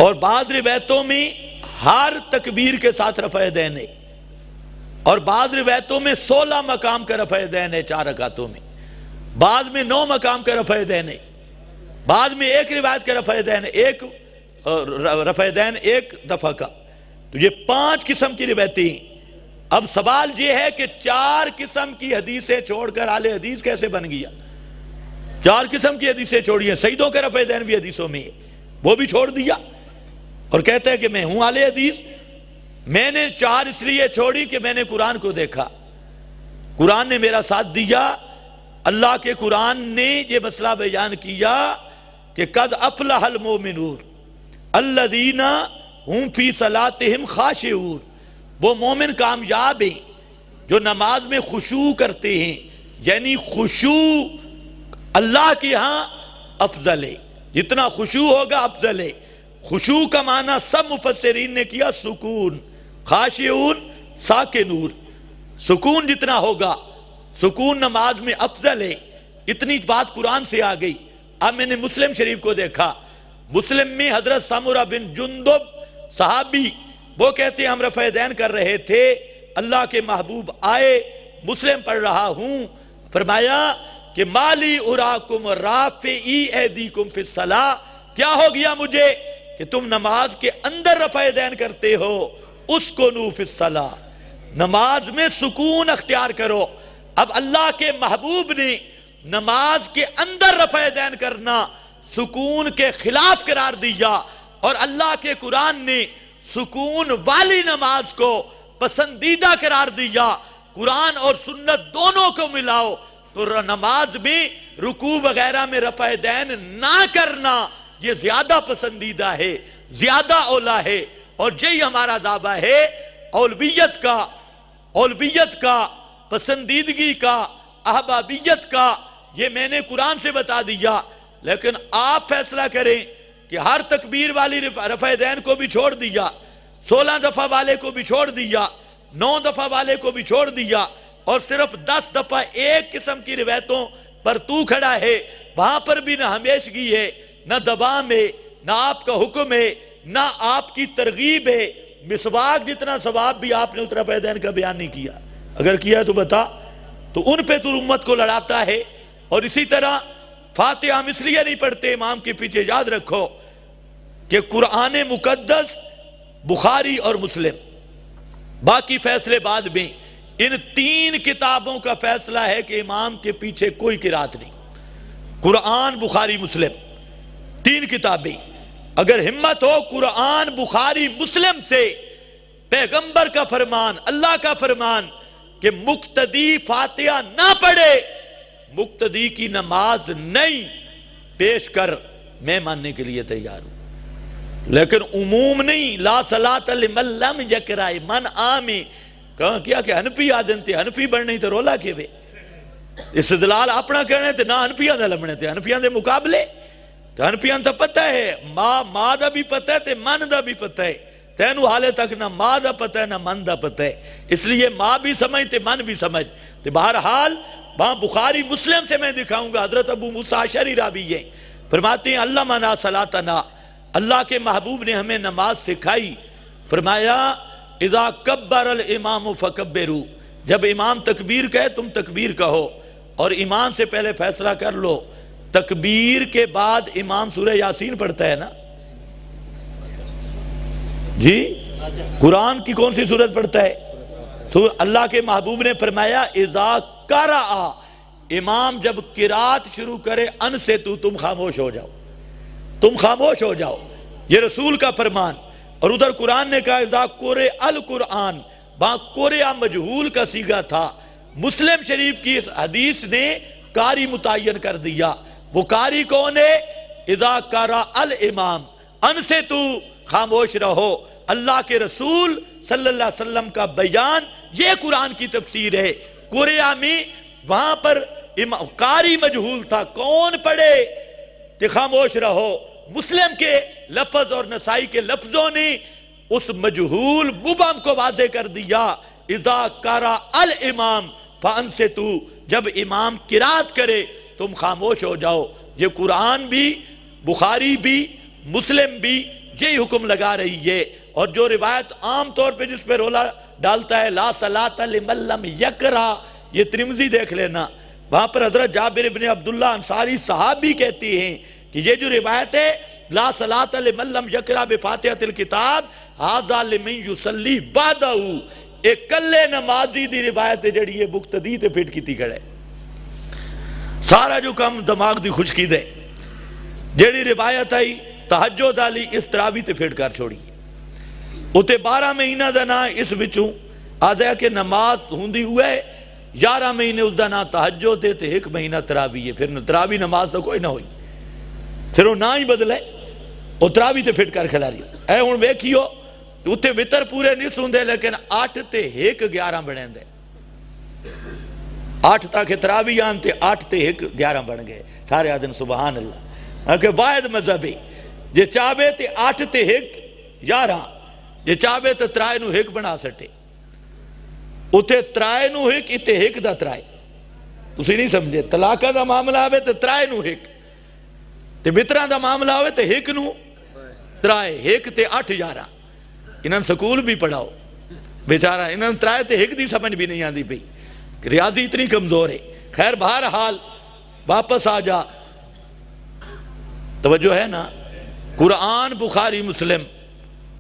اور بعض روایتوں میں ہر تکبیر کے ساتھ رفع یدین ہے، اور بعض روایتوں میں 16 مقام کا رفع یدین ہے 4 رکعتوں میں، بعض میں 9 مقام کا رفع یدین ہے، بعض میں ایک روایت کا رفع یدین ہے، ایک رفع یدین ایک دفعہ کا۔ تو یہ 5 قسم کی روایتیں ہیں۔ اب سوال یہ ہے کہ 4 قسم کی حدیثیں چھوڑ کر اہل حدیث کیسے بن گیا؟ 4 قسم کی حدیثیں چھوڑی ہیں، سیدوں کا رفع یدین بھی حدیثوں میں ہے، وہ بھی چھوڑ دیا اور کہتا ہے کہ میں ہوں اہل حدیث۔ میں نے 4 اس لیے چھوڑی کہ میں نے قرآن کو دیکھا، قرآن نے میرا ساتھ دیا، اللہ کے قرآن نے یہ مسئلہ بیان کیا کہ قد افلح المؤمنون الذین هم فی صلاتہم خاشعون، وہ مومن کامیاب ہیں جو نماز میں خشوع کرتے ہیں، یعنی خشوع اللہ کے ہاں افضل ہے، جتنا خشوع ہوگا افضل ہے۔ خشوع کا معنی سب مفسرین نے کیا سکون، خاشعون ساکنون، سکون جتنا ہوگا، سکون نماز میں افضل ہے، اتنی بات قرآن سے آ گئی۔ اب میں نے مسلم شریف کو دیکھا، مسلم میں حضرت سمرہ بن جندب صحابی، وہ کہتے ہیں ہم رفع یدین کر رہے تھے، اللہ کے محبوب آئے، مسلم پڑھ رہا ہوں، فرمایا کہ مالی اراکم رافعی ایدیکم فی الصلاۃ، کیا ہو گیا مجھے کہ تم نماز کے اندر رفع یدین کرتے ہو؟ اسکنوا فی الصلاۃ، نماز میں سکون اختیار کرو۔ اب اللہ کے محبوب نے نماز کے اندر رفع یدین کرنا سکون کے خلاف قرار دیا، اور اللہ کے قرآن نے سکون والی نماز کو پسندیدہ قرار دیا۔ قرآن اور سنت دونوں کو ملاؤ تو نماز میں رکوع وغیرہ میں رفع یدین نہ کرنا یہ زیادہ پسندیدہ ہے، زیادہ اولا ہے، اور یہی ہمارا دعویٰ ہے اولویت کا، پسندیدگی کا، احبابیت کا۔ یہ میں نے قرآن سے بتا دیا، لیکن آپ فیصلہ کریں کہ ہر تکبیر والی رفع یدین کو بھی چھوڑ دیا، 16 دفعہ والے کو بھی چھوڑ دیا، 9 دفعہ والے کو بھی چھوڑ دیا، اور صرف 10 دفعہ ایک قسم کی روایتوں پر تو کھڑا ہے، وہاں پر بھی نہ ہمیشگی ہے، نہ دبام ہے، نہ آپ کا حکم ہے، نہ آپ کی ترغیب ہے۔ مسواک جتنا ثواب بھی آپ نے اس رفع یدین کا بیان نہیں کیا، اگر کیا تو بتا، تو ان پہ تو امت کو لڑاتا ہے۔ اور اسی طرح فاتحہ ہم اس لیے نہیں پڑھتے امام کے پیچھے، یاد رکھو کہ قرآن مقدس، بخاری اور مسلم، باقی فیصلے بعد میں، ان 3 کتابوں کا فیصلہ ہے کہ امام کے پیچھے کوئی قرات نہیں، قرآن بخاری مسلم 3 کتابیں۔ اگر ہمت ہو قرآن بخاری مسلم سے پیغمبر کا فرمان، اللہ کا فرمان کہ مقتدی فاتحہ نہ پڑھے، مقتدی کی نماز نہیں، پیش کر، میں ماننے کے لیے تیار ہوں، لیکن عموم نہیں۔ لا صلاۃ لمن لم یقرأ من آمی، کہاں کیا کہ ہنفی آدن تھے، ہنفی بڑھنے تو رولا کے بے استدلال اپنا کرنے تھے، نہ ہنفیاں دا لمنے تھے، ہنفیاں دے مقابلے تو ہنفیاں تا پتہ ہے، ماں دا بھی پتہ ہے تے من دا بھی پتہ ہے، تینو حالے تک نہ ماں دا پتہ ہے نہ من دا پتہ ہے، اس لیے ماں بھی سمجھ تے من بھی سمجھ تے۔ بہرحال وہاں بخاری مسلم سے میں دکھاؤں گا، حضرت ابو موسیٰ اشعری راوی ہیں، فرماتے ہیں علمنا صلاتنا اللہ کے محبوب نے ہمیں نماز سکھائی، فرمایا اذا کبر الامام فکبروا، جب امام تکبیر کہے تم تکبیر کہو، اور امام سے پہلے فیصلہ کر لو، تکبیر کے بعد امام سورہ یاسین پڑھتا ہے نا جی؟ قرآن کی کون سی سورت پڑھتا ہے؟ اللہ کے محبوب نے فرمایا اذا قرأ، امام جب قرات شروع کرے انصتوا، تم خاموش ہو جاؤ، تم خاموش ہو جاؤ، یہ رسول کا فرمان۔ اور ادھر قرآن نے کہا اذا قرئ القرآن، قرئ مجہول کا صیغہ تھا، مسلم شریف کی اس حدیث نے قاری متعین کر دیا، وہ قاری کون ہے؟ اذا قرأ الامام انصتوا، خاموش رہو۔ اللہ کے رسول صلی اللہ علیہ وسلم کا بیان، یہ قرآن کی تفسیر ہے۔ قرآ میں وہاں پر قاری مجہول تھا، کون پڑھے کہ خاموش رہو۔ مسلم کے لفظ اور نسائی کے لفظوں نے اس مجہول مبہم کو واضح کر دیا، اذا قرأ الامام فانصتوا، جب امام قرات کرے تم خاموش ہو جاؤ۔ یہ قرآن بھی، بخاری بھی، مسلم بھی یہی حکم لگا رہی ہے۔ اور جو روایت عام طور پہ جس پہ رولا ڈالتا ہے لا صلاۃ لمن لم یقرأ، یہ ترمذی دیکھ لینا، وہاں پر حضرت جابر بن عبداللہ انصاری صحابی کہتی ہیں کہ یہ جو روایت ہے لا صلاۃ لمن لم یقرأ بفاتحۃ الکتاب ھذا لمن یصلی بعدہ، ایک کلے نمازی دی روایت ہے جڑی یہ مقتدی تے فٹ کیتی کھڑے، سارا جو کم دماغ دی خشکی دے، جیڑی روایت آئی تہجد علی اس تراوی تے پھیٹ کر چھوڑی، اتے 12 مہینہ دا نا اس وچوں آدھا کہ نماز ہوندی ہوئے 11 مہینے اس دا نا تہجد تے 1 مہینہ تراوی ہے، پھر تراوی نماز تو کوئی نہ ہوئی، پھر وہ نہ ہی بدلے، وہ تراوی تے پھیٹ کر کھلا رہی اے ہن ویکھیو اتے وطر پورے نہیں سوندے، لیکن 8 تے 1 11 بنے دے، 8 تاکہ تراوی آن تے 8 تے 1 11 بن گئے، سارے آدن سبحان اللہ، کہ واحد مذہبی جے چاہے تے 8 تے 1 11، جے چاہے تے 3 نو 1 بنا سٹے، اتے 3 نو 1 اتے 1 دا 3، تسی نہیں سمجھے، طلاقہ دا معاملہ آوے تے 3 نو 1، تے بطران دا معاملہ ہوئے تے 1 نو 3، 1 تے 8 11، انہاں سکول بھی پڑھاؤ، بیچارہ انہاں 3 تے 1 دی سمجھ بھی نہیں آندی پئی، ریاضی اتنی کمزور ہے۔ خیر بہرحال واپس آ جا، توجہ ہے نا، قرآن بخاری مسلم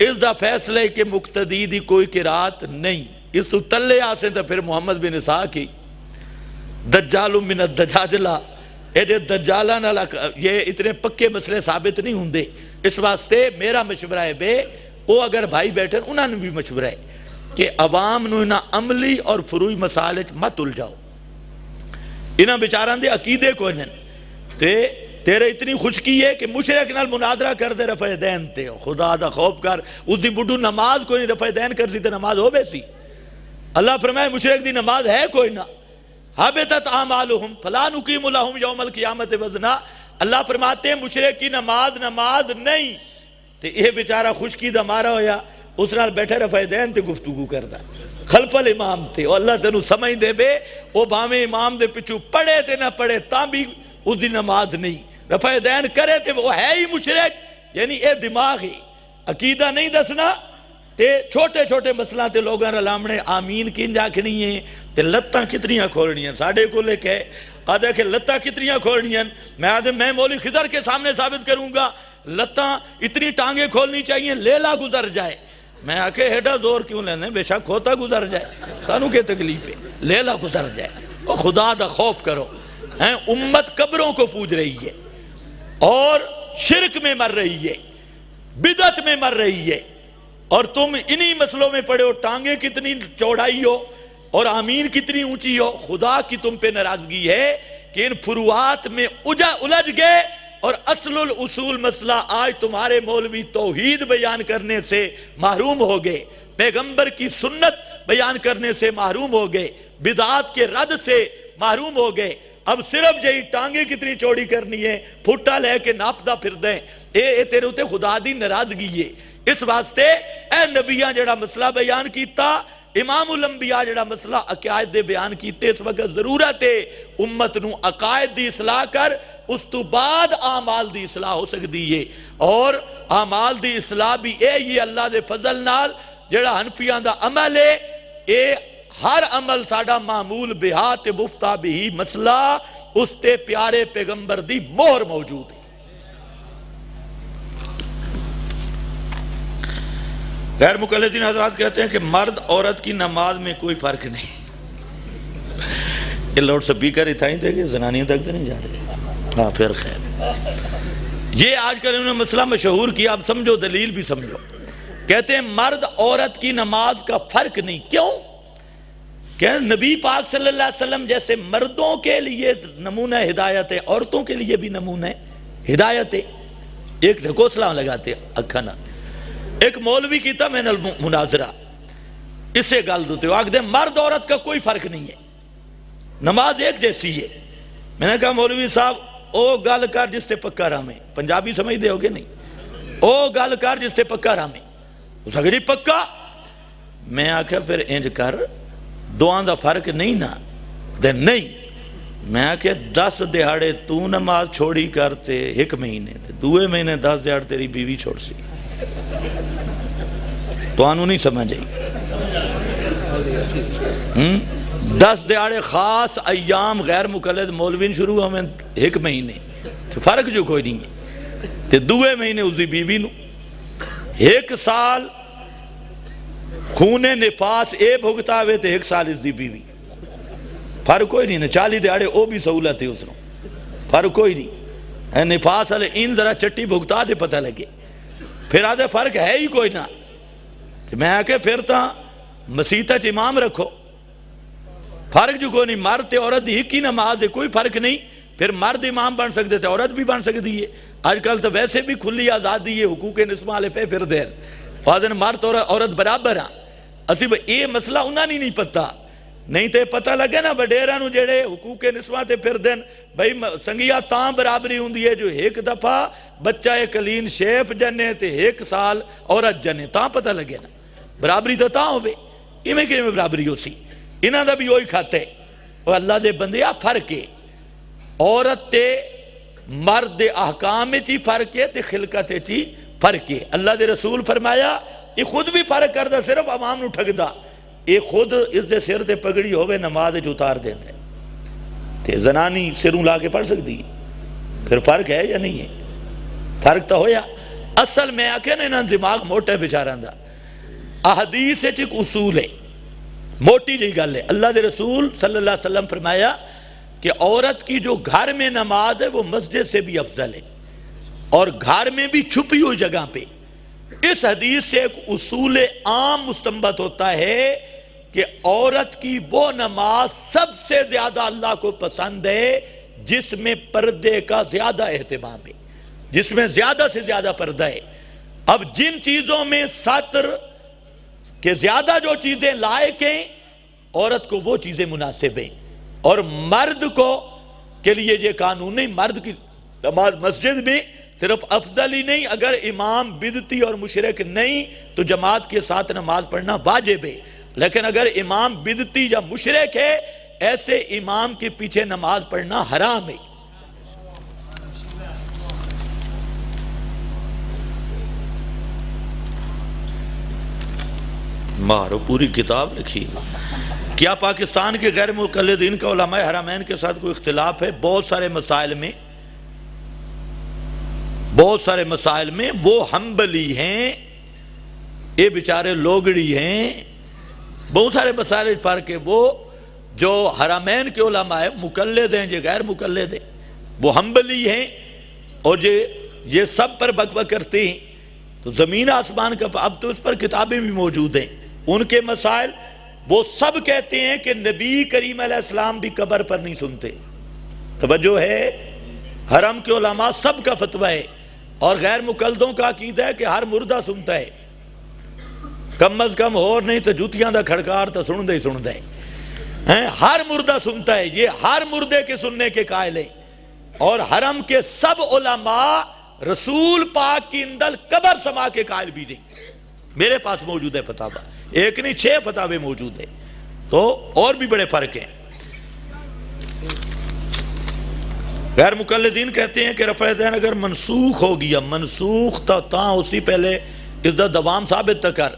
اس دا فیصلے کہ مقتدی دی کوئی قرات نہیں، اس تو تلے آسیں تو پھر محمد بن اسحاق کی دجال من الدجاجلہ، ایڈے دجالہ نالا، یہ اتنے پکے مسئلے ثابت نہیں ہوندے، اس واسطے میرا مشورہ ہے بے وہ اگر بھائی بیٹھن انہوں نے بھی مشورہ ہے کہ عوام نو انہاں عملی اور فروئی مسائل مت الجاؤ، انہاں بیچاران دے عقیدے کو انہاں تیرے اتنی خشکی ہے کہ مشرک نال مناظرہ کر دے رفع دین تے، خدا دا خوف کر، اس دی بڑھو نماز کوئی نہیں رفع دین کر سی تے نماز ہو بے سی، اللہ فرمائے مشرک دی نماز ہے کوئی نہ، حبطت اعمالہم فلا نقیم لہم یوم القیامت وزنا، اللہ فرماتے ہیں مشرک کی نماز نہیں، تے یہ بیچارہ خشکی دا مارا ہویا، اس نال بیٹھے رفع دین تے گفتگو کردا، خلف الامام تے، اور اللہ تینوں سمجھ دے بے، وہ باویں امام دے پچھو پڑھے تے نہ پڑھے تاں بھی اس دی نماز نہیں، رفع دین کرے تے وہ ہے ہی مشرک، یعنی اے دماغ ہی، عقیدہ نہیں دسنا، تے چھوٹے چھوٹے مسئلہ تے لوگاں رلامنے آمین کی جاکھنی ہیں، تے لتاں کتنیاں کھولنی ہیں، ساڑھے کو لے کے آدھے کہ لتاں کتنیاں کھولنی ہیں، میں مولی خضر کے سامنے ثابت کروں گا، لتاں اتنی ٹانگیں کھولنی چاہیے لیلا گزر جائے، میں آکے ہیڈا زور کیوں لینے، بے شک کھوتا گزر جائے، سانوں کے تکلیف ہے، لیلا گزر جائے، وہ خدا دا خوف کرو، امت قبروں کو پوج رہی ہے، اور شرک میں مر رہی ہے، بدعت میں مر رہی ہے، اور تم انہی مسئلوں میں پڑے ہو، ٹانگیں کتنی چوڑائی ہو اور آمین کتنی اونچی ہو، خدا کی تم پہ ناراضگی ہے کہ ان فروعات میں الجھ گئے، اور اصل الاصول مسئلہ آج تمہارے مولوی توحید بیان کرنے سے محروم ہو گئے، پیغمبر کی سنت بیان کرنے سے محروم ہو گئے، بدعات کے رد سے محروم ہو گئے، اب صرف جہی ٹانگیں کتنی چوڑی کرنی ہے، پھوٹا لے کے ناپدہ پھر دیں، اے تیرے ہوتے خدا دی ناراضگی ہے، اس واسطے اے نبیان جڑا مسئلہ بیان کیتا، امام الانبیاء جڑا مسئلہ عقائد دے بیان کیتے، اس وقت ضرورت ہے امت نو عقائد دی اصلاح کر اس تو بعد آمال دی اصلاح ہو سکتی ہے، اور آمال دی اصلاح بھی یہ اللہ دے فضل نال جڑا حنفیاں دا عمل ہے، اے ہر عمل ساڑا معمول بہات مفتہ بھی مسئلہ اس تے پیارے پیغمبر دی مہر موجود ہے۔ غیر مقلدین حضرات کہتے ہیں کہ مرد عورت کی نماز میں کوئی فرق نہیں۔ یہ لاؤڈ سپیکر ہی تھا ہی تھے کہ زنانیوں تک تو نہیں جا رہے، ہاں پھر خیر۔ یہ آج کل انہوں نے مسئلہ مشہور کیا، اب سمجھو دلیل بھی سمجھو۔ کہتے ہیں مرد عورت کی نماز کا فرق نہیں، کیوں؟ کہ نبی پاک صلی اللہ علیہ وسلم جیسے مردوں کے لیے نمونہ ہدایت ہے، عورتوں کے لیے بھی نمونہ ہدایت ہے۔ ایک ڈھکو سلام لگاتے اکھانا، ایک مولوی کی تھا میں نے مناظرہ، اسے گال دوتے ہو آگ دے مرد عورت کا کوئی فرق نہیں ہے، نماز ایک جیسی ہے۔ میں نے کہا مولوی صاحب او گال کر جس تے پکا رامے، پنجابی سمجھ دے ہو گے نہیں، او گال کر جس تے پکا رامے، اس اگری پکا۔ میں آکھا پھر انج کر دعاں دا فرق نہیں نا دے نہیں، میں آکھا 10 دہاڑے تو نماز چھوڑی کرتے 1 مہینے تے 2 مہینے 10 دہاڑ تیری بیوی چھوڑ سی، تو آنو نہیں سمجھ آئی۔ 10 دہاڑے خاص ایام غیر مقلد مولوین شروع ہمیں 1 مہینے فرق جو کوئی نہیں ہے تے 2 مہینے اس دی بیوی نو، 1 سال خون نفاس اے بھگتا ہوئے تے 1 سال اس دی بیوی، فرق کوئی نہیں، 40 دہاڑے او بھی سہولت ہے اس نو، فرق کوئی نہیں۔ نفاس والے ان ذرا چٹی بھگتا دے پتہ لگے، پھر آدھے فرق ہے ہی کوئی نہ۔ میں آکے پھر تا مسیطہ چ امام رکھو، فرق جو کوئی نہیں، مرد تے عورت دی ایک ہی نماز ہے، کوئی فرق نہیں۔ پھر مرد امام بن سکتے تھے، عورت بھی بن سکتی ہے، آج کل تو ویسے بھی کھلی آزادی ہے، حقوق نسواں والے پہ پھر دین فاضل مرد اور عورت برابر ہیں۔ اسی یہ مسئلہ انہاں نہیں پتہ، نہیں تے پتہ لگے نا وڈیراں نو جڑے حقوق نسواں تے پھر دین بھائی سنگیا تاں برابری ہوندی ہے جو 1 دفعہ بچہ کلین شیف جنے تے 1 سال عورت جنے، تاں پتہ لگے نا برابری تو تاں ہوئے، ایمیں کہ میں برابری ہو سی، انہاں دا بھی وہی کھاتے اور اللہ دے بندے آپ فرق ہے، عورت تے مرد احکام چی فرق ہے تے خلقت چی فرق ہے۔ اللہ دے رسول فرمایا یہ خود بھی فرق کردہ صرف عوام نو ٹھگ دا، یہ خود اس دے سر تے پگڑی ہوئے نماز جو اتار دیتے تے زنانی سروں لا کے پڑھ سکتی ہے، پھر فرق ہے یا نہیں ہے؟ فرق تو ہویا۔ اصل میں آکے نا انہاں دماغ موٹے بیچاران دا، احادیث ایک اصول ہے، موٹی جی گل ہے۔ اللہ دے رسول صلی اللہ علیہ وسلم فرمایا کہ عورت کی جو گھر میں نماز ہے وہ مسجد سے بھی افضل ہے، اور گھر میں بھی چھپی ہوئی جگہ پہ۔ اس حدیث سے ایک اصول عام مستنبط ہوتا ہے کہ عورت کی وہ نماز سب سے زیادہ اللہ کو پسند ہے جس میں پردے کا زیادہ اہتمام ہے، جس میں زیادہ سے زیادہ پردہ ہے۔ اب جن چیزوں میں ستر کہ زیادہ جو چیزیں لائق ہیں، عورت کو وہ چیزیں مناسب ہیں، اور مرد کو کے لیے یہ قانون نہیں، مرد کی نماز مسجد میں صرف افضل ہی نہیں، اگر امام بدعتی اور مشرک نہیں تو جماعت کے ساتھ نماز پڑھنا واجب ہے، لیکن اگر امام بدعتی یا مشرک ہے ایسے امام کے پیچھے نماز پڑھنا حرام ہے۔ مارو پوری کتاب لکھی۔ کیا پاکستان کے غیر مقلدین کا علماء حرمین کے ساتھ کوئی اختلاف ہے؟ بہت سارے مسائل میں وہ حنبلی ہیں، یہ بیچارے لوگڑی ہیں، بہت سارے مسائل فرق ہے۔ وہ جو حرمین کے علماء مقلد ہیں، جو غیر مقلد ہیں، وہ حنبلی ہیں، اور یہ سب پر بک بک کرتے ہیں، تو زمین آسمان کا اب تو اس پر کتابیں بھی موجود ہیں۔ ان کے مسائل وہ سب کہتے ہیں کہ نبی کریم علیہ السلام بھی قبر پر نہیں سنتے، توجہ ہے، حرم کے علماء سب کا فتویٰ ہے، اور غیر مقلدوں کا عقیدہ ہے کہ ہر مردہ سنتا ہے، کم از کم اور نہیں تو جوتیاں دا کھڑکار تو سن دے ہر مردہ سنتا ہے، یہ ہر مردے کے سننے کے قائل ہیں، اور حرم کے سب علماء رسول پاک کی اندل قبر سما کے قائل بھی نہیں۔ میرے پاس موجود ہے فتاویٰ، ایک نہیں 6 فتاوے موجود ہیں، تو اور بھی بڑے فرق ہیں۔ غیر مقلدین کہتے ہیں کہ رفع دین اگر منسوخ ہو گیا، منسوخ تا اسی پہلے اس دا دوام ثابت کر،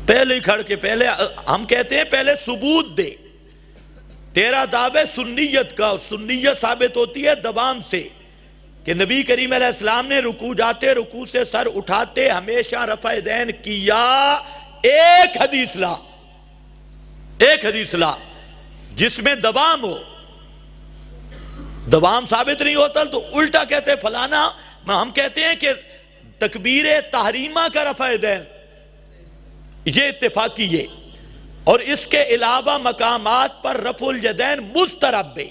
پہلے ہی کھڑ کے پہلے ہم کہتے ہیں پہلے ثبوت دے، تیرا دعوے سنیت کا، اور سنیت ثابت ہوتی ہے دوام سے، کہ نبی کریم علیہ السلام نے رکوع جاتے رکوع سے سر اٹھاتے ہمیشہ رفع دین کیا، ایک حدیث لا جس میں دوام ہو، دوام ثابت نہیں ہوتا تو الٹا کہتے فلانا، ہم کہتے ہیں کہ تکبیر تحریمہ کا رفع دین یہ اتفاقی ہے، اور اس کے علاوہ مقامات پر رفع الیدین مسترب ہے،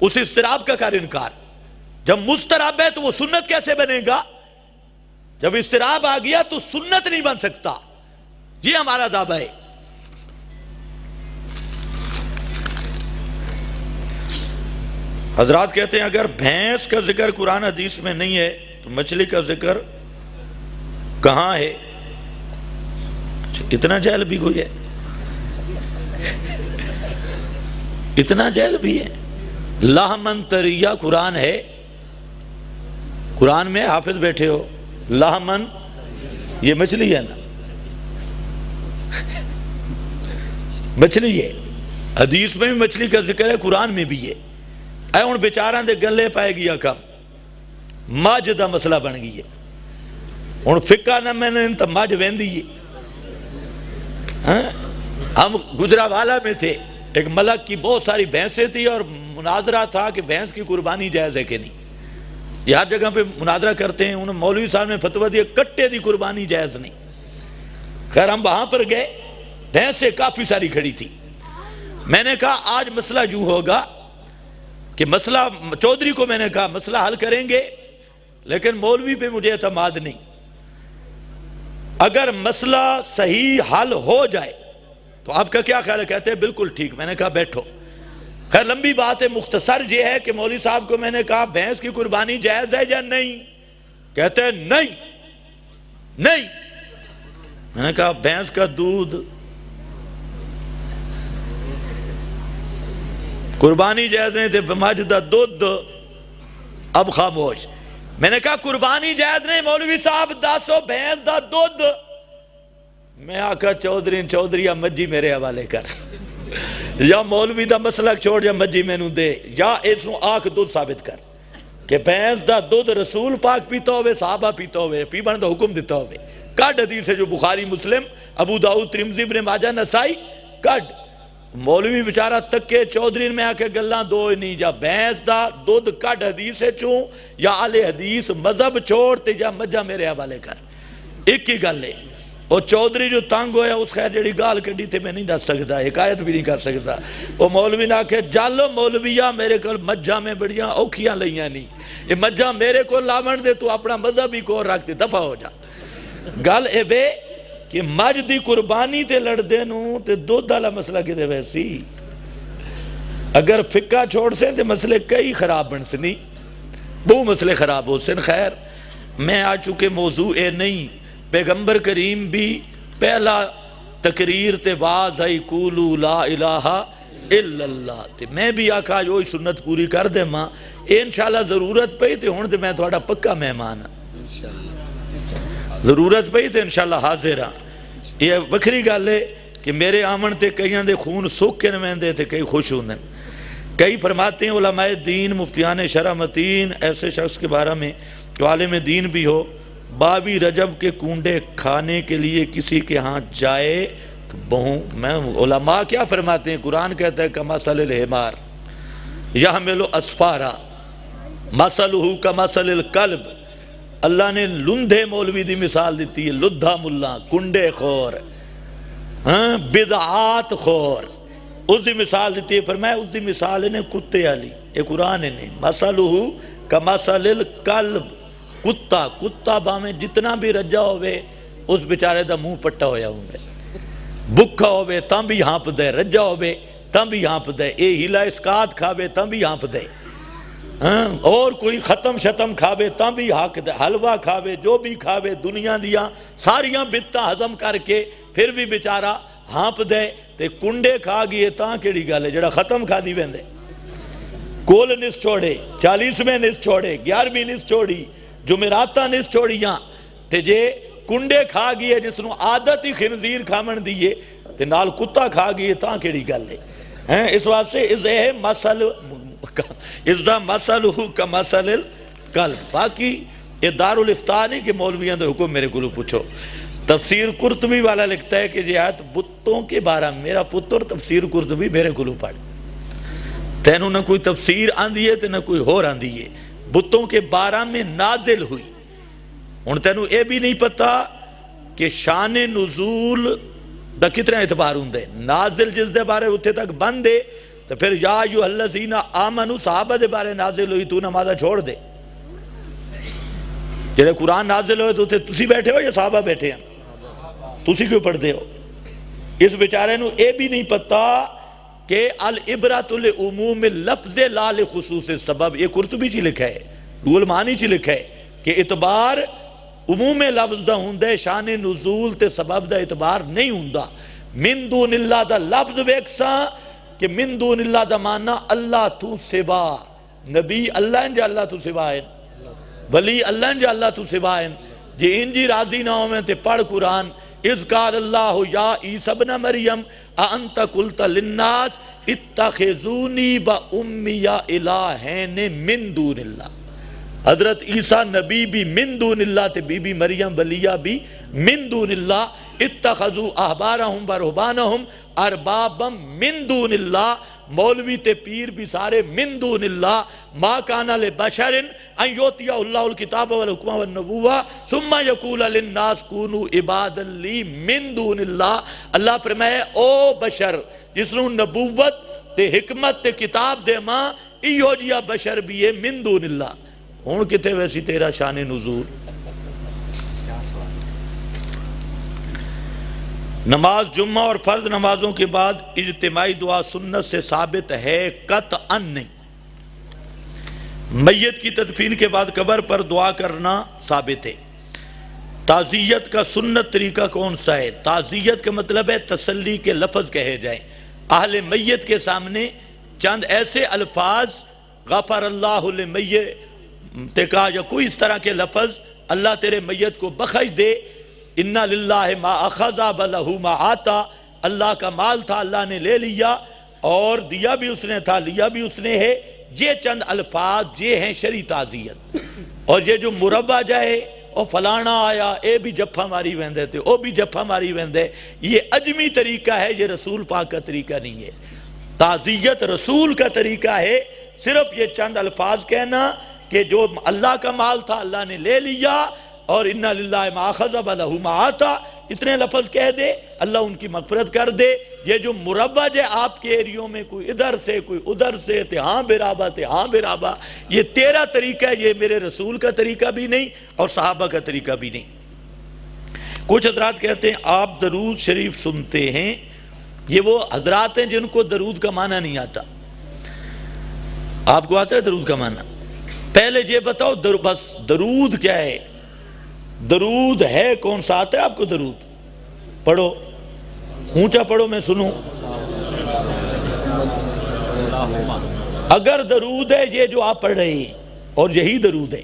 اس استراب کا کر انکار، جب مسترب ہے تو وہ سنت کیسے بنے گا؟ جب استراب آ گیا تو سنت نہیں بن سکتا، یہ ہمارا دعویٰ ہے۔ حضرات کہتے ہیں اگر بھینس کا ذکر قرآن حدیث میں نہیں ہے تو مچھلی کا ذکر کہاں ہے؟ اتنا جہل بھی کوئی ہے، اتنا جہل بھی ہے۔ لحمن طریہ قرآن ہے، قرآن میں حافظ بیٹھے ہو، لحمن یہ مچھلی ہے نا، مچھلی ہے، حدیث میں بھی مچھلی کا ذکر ہے، قرآن میں بھی ہے۔ اے ان بیچاراں دے گلے پائے گیا کم، ماج دا مسئلہ بن گئی ہے، ان فقہ نہ میں نے انتا ماج ویندی ہے۔ ہم گجرانوالہ میں تھے، ایک ملک کی بہت ساری بھینسیں تھی اور مناظرہ تھا کہ بھینس کی قربانی جائز ہے کہ نہیں، یہ ہر جگہ پہ مناظرہ کرتے ہیں، انہوں مولوی صاحب نے فتویٰ دیا کٹے دی قربانی جائز نہیں۔ خیر ہم وہاں پر گئے، بھینسیں کافی ساری کھڑی تھی، میں نے کہا آج مسئلہ جو ہوگا کہ مسئلہ چودھری کو میں نے کہا مسئلہ حل کریں گے، لیکن مولوی پہ مجھے اعتماد نہیں، اگر مسئلہ صحیح حل ہو جائے تو آپ کا کیا خیال ہے؟ کہتے ہیں بالکل ٹھیک۔ میں نے کہا بیٹھو، خیر لمبی بات ہے، مختصر یہ ہے کہ مولوی صاحب کو میں نے کہا بھینس کی قربانی جائز ہے یا نہیں؟ کہتے ہیں نہیں نہیں۔ میں نے کہا بھینس کا دودھ قربانی جائز نہیں تھے، مجھ دا دودھ، اب خاموش۔ میں نے کہا قربانی جائز نہیں، مولوی صاحب داسو بھینس دا دودھ، میں آکھا چودھری مجھی میرے حوالے کر، یا مولوی دا مسئلہ چھوڑ یا مجھی میں نو دے، یا اس نو آکھ دودھ ثابت کر کہ بھینس دا دودھ رسول پاک پیتا ہوئے، صحابہ پیتا ہوئے، پیبن دا حکم دیتا ہوئے، کڈ حدیث ہے جو بخاری مسلم ابو داؤد ترمذی ابن ماجہ نسائی، کڈ مولوی بیچارہ تکے چودھری میں آکے گلاں دو نہیں، جا بھینس دا دودھ کڈ حدیث ہے چوں، یا آلے حدیث مذہب چھوڑتے جا مجھا میرے حوالے کر، ایک ہی گل ہے۔ اور چودھری جو تنگ ہویا اس خیر جڑی گال کڈی تے میں نہیں دس سکتا، حکایت بھی نہیں کر سکتا، وہ مولوی نے آکھے جالو مولویہ میرے کو مجھا میں بڑیاں اوکھیاں لئیاں نہیں، یہ مجھا میرے کو لاون دے تو اپنا مذہب ہی کو رکھ دے، دفع ہو جا۔ گل اے بے کہ مجھ دی قربانی تے لڑ دے نو تے دودھ والا مسئلہ کدے ویسی، اگر فقہ چھوڑ سے تے مسئلے کئی خراب بن سنی، وہ مسئلے خراب ہو سن۔ خیر میں آ چکے موضوع اے نہیں، پیغمبر کریم بھی پہلا تقریر تے باز آئی قولوا لا الہ الا اللہ، تے میں بھی آکھا جو سنت پوری کر دے ماں، انشاءاللہ ضرورت پئی تے ہون تے میں تھوڑا پکا مہمان ہاں، ضرورت پئی تے انشاءاللہ حاضر ہاں۔ یہ وکھری گل ہے کہ میرے آمن تے کئیاں دے خون سوکھ کے نویندے تے کئی خوش ہوندے، کئی فرماتے ہیں علماء دین مفتیان شرع متین ایسے شخص کے بارے میں جو عالم دین بھی ہو، بابی رجب کے کنڈے کھانے کے لیے کسی کے ہاں جائے تو بہوں، میں علماء کیا فرماتے ہیں؟ قرآن کہتا ہے کمثل الحمار یحمل اسفارا مثلہ کمثل الکلب، اللہ نے لندھے مولوی دی مثال دیتی ہے، لدھا ملا، کنڈے خور، بدعات خور، اس دی مثال دیتی ہے، فرمایا اس دی مثال انہیں کتے علی، یہ قرآن نے مثلہ کمثل الکلب، کتا باہیں جتنا بھی رجا ہوئے اس بیچارے دا منہ پٹا ہویا ہوئے، بکھا ہوئے تاں بھی ہانپ دے، رجا ہوئے تاں بھی ہانپ دے، اے ہلا اسکات کھاوے تاں بھی ہانپ دے، اور کوئی ختم شتم کھاوے تاں بھی حق دے، حلوہ کھاوے جو بھی کھاوے دنیا دیا ساریاں بدتاں ہضم کر کے پھر بھی بیچارہ ہانپ دے، تے کنڈے کھا گئے تاں کیڑی گل ہے جڑا ختم کھا دی ویندے، کول نس چھوڑے 40ویں نس چھوڑے 11ویں نس چھوڑی جمعراتاں نس چھوڑیاں تے جے کنڈے کھا گئے جس نو عادت ہی خنزیر کھامن دیئے تے نال کتا کھا گئے تاں کیڑی گل ہے اس واسطے اس دا مسل ہو کا مسل القلب۔ باقی یہ دارالفتاح نہیں کہ مولویاں دے حکم میرے کو پوچھو۔ تفسیر قرطبی والا لکھتا ہے کہ یہ آیت بتوں کے بارے میں میرا پتر تفسیر قرطبی میرے کو پڑھ، تینوں نہ کوئی تفسیر آندھی ہے تے نہ کوئی اور آندھی ہے، بتوں کے بارے میں نازل ہوئی۔ ان تینوں اے بھی نہیں پتا کہ شان نزول دا کتنا اعتبار ہوں دے، نازل جس دے بارے اتھے تک بند دے تو پھر یا ایھا الذین آمنوا صحابہ دے بارے نازل ہوئی تو نمازہ چھوڑ دے۔ جڑے قرآن نازل ہوئے تو تسی بیٹھے ہو یا صحابہ بیٹھے ہیں؟ تسی کیوں پڑھتے ہو؟ اس بیچارے نو اے بھی نہیں پتا کہ العبرۃ لعموم اللفظ لا لخصوص السبب۔ یہ قرطبی چی لکھا ہے، رول معنی چی لکھا ہے کہ اعتبار عموم لفظ دا ہوندہ شان نزول تے سبب دا اعتبار نہیں ہوندہ۔ من دون اللہ دا لفظ بیکساں کہ من دون اللہ دا معنی اللہ تو سوا، نبی اللہ انجا اللہ تو سوا ہے، ولی اللہ انجا اللہ تو سوا ہے۔ جی انجی راضی نہ ہوئے تے پڑھ قرآن اذ قال اللہ یا عیسی ابن مریم اانت قلت للناس اتخذونی و امی الہین من دون اللہ۔ حضرت عیسیٰ نبی بھی من دون اللہ تے بی بی مریم ولیہ بھی من دون اللہ۔ اتخذوا احبارہم و رہبانہم اربابا من دون اللہ، مولوی تے پیر بھی سارے من دون اللہ۔ ما کان لبشر ان یؤتیہ اللہ الکتاب والحکم والنبوہ ثم یقول للناس کونوا عبادا لی من دون اللہ۔ اللہ فرمائے او بشر جس نو نبوت تے حکمت تے کتاب دے ماں ایہو جیا بشر بھی ہے من دون اللہ۔ ہون کتے ویسی تیرا شان نزول؟ نماز جمعہ اور فرض نمازوں کے بعد اجتماعی دعا سنت سے ثابت ہے قطعاً نہیں۔ میت کی تدفین کے بعد قبر پر دعا کرنا ثابت ہے۔ تعزیت کا سنت طریقہ کون سا ہے؟ تعزیت کا مطلب ہے تسلی کے لفظ کہے جائیں، اہل میت کے سامنے چند ایسے الفاظ غفر اللہ لمیت کہا یا کوئی اس طرح کے لفظ اللہ تیرے میت کو بخش دے، اِنَّا لِلَّهِ مَا أَخَذَ وَلَهُ مَا آتا، اللہ کا مال تھا اللہ نے لے لیا اور دیا بھی اس نے تھا لیا بھی اس نے ہے۔ یہ چند الفاظ یہ ہیں شرعی تعزیت۔ اور یہ جو مربع جائے اور فلانا آیا اے بھی جپھا ماری ویندے تھے او بھی جپھا ماری ویندے، یہ اجمی طریقہ ہے، یہ رسول پاک کا طریقہ نہیں ہے۔ تعزیت رسول کا طریقہ ہے صرف یہ چند الفاظ کہنا کہ جو اللہ کا مال تھا اللہ نے لے لیا اور اِنَّا لِلَّهِ مَا أَخَذَ وَلَهُ مَا آتا، اتنے لفظ کہہ دے اللہ ان کی مغفرت کر دے۔ یہ جو مربج ہے آپ کے ایریوں میں کوئی ادھر سے کوئی ادھر سے تے ہاں برابا تے ہاں برابا، یہ تیرا طریقہ ہے، یہ میرے رسول کا طریقہ بھی نہیں اور صحابہ کا طریقہ بھی نہیں۔ کچھ حضرات کہتے ہیں آپ درود شریف سنتے ہیں، یہ وہ حضرات ہیں جن کو درود کا معنی نہیں آتا۔ آپ کو آتا ہے درود کا معنی؟ پہلے یہ بتاؤ بس درود کیا ہے؟ درود ہے کون سا؟ آتا ہے آپ کو درود؟ پڑھو، اونچا پڑھو میں سنوں۔ اگر درود ہے یہ جو آپ پڑھ رہے ہیں اور یہی درود ہے،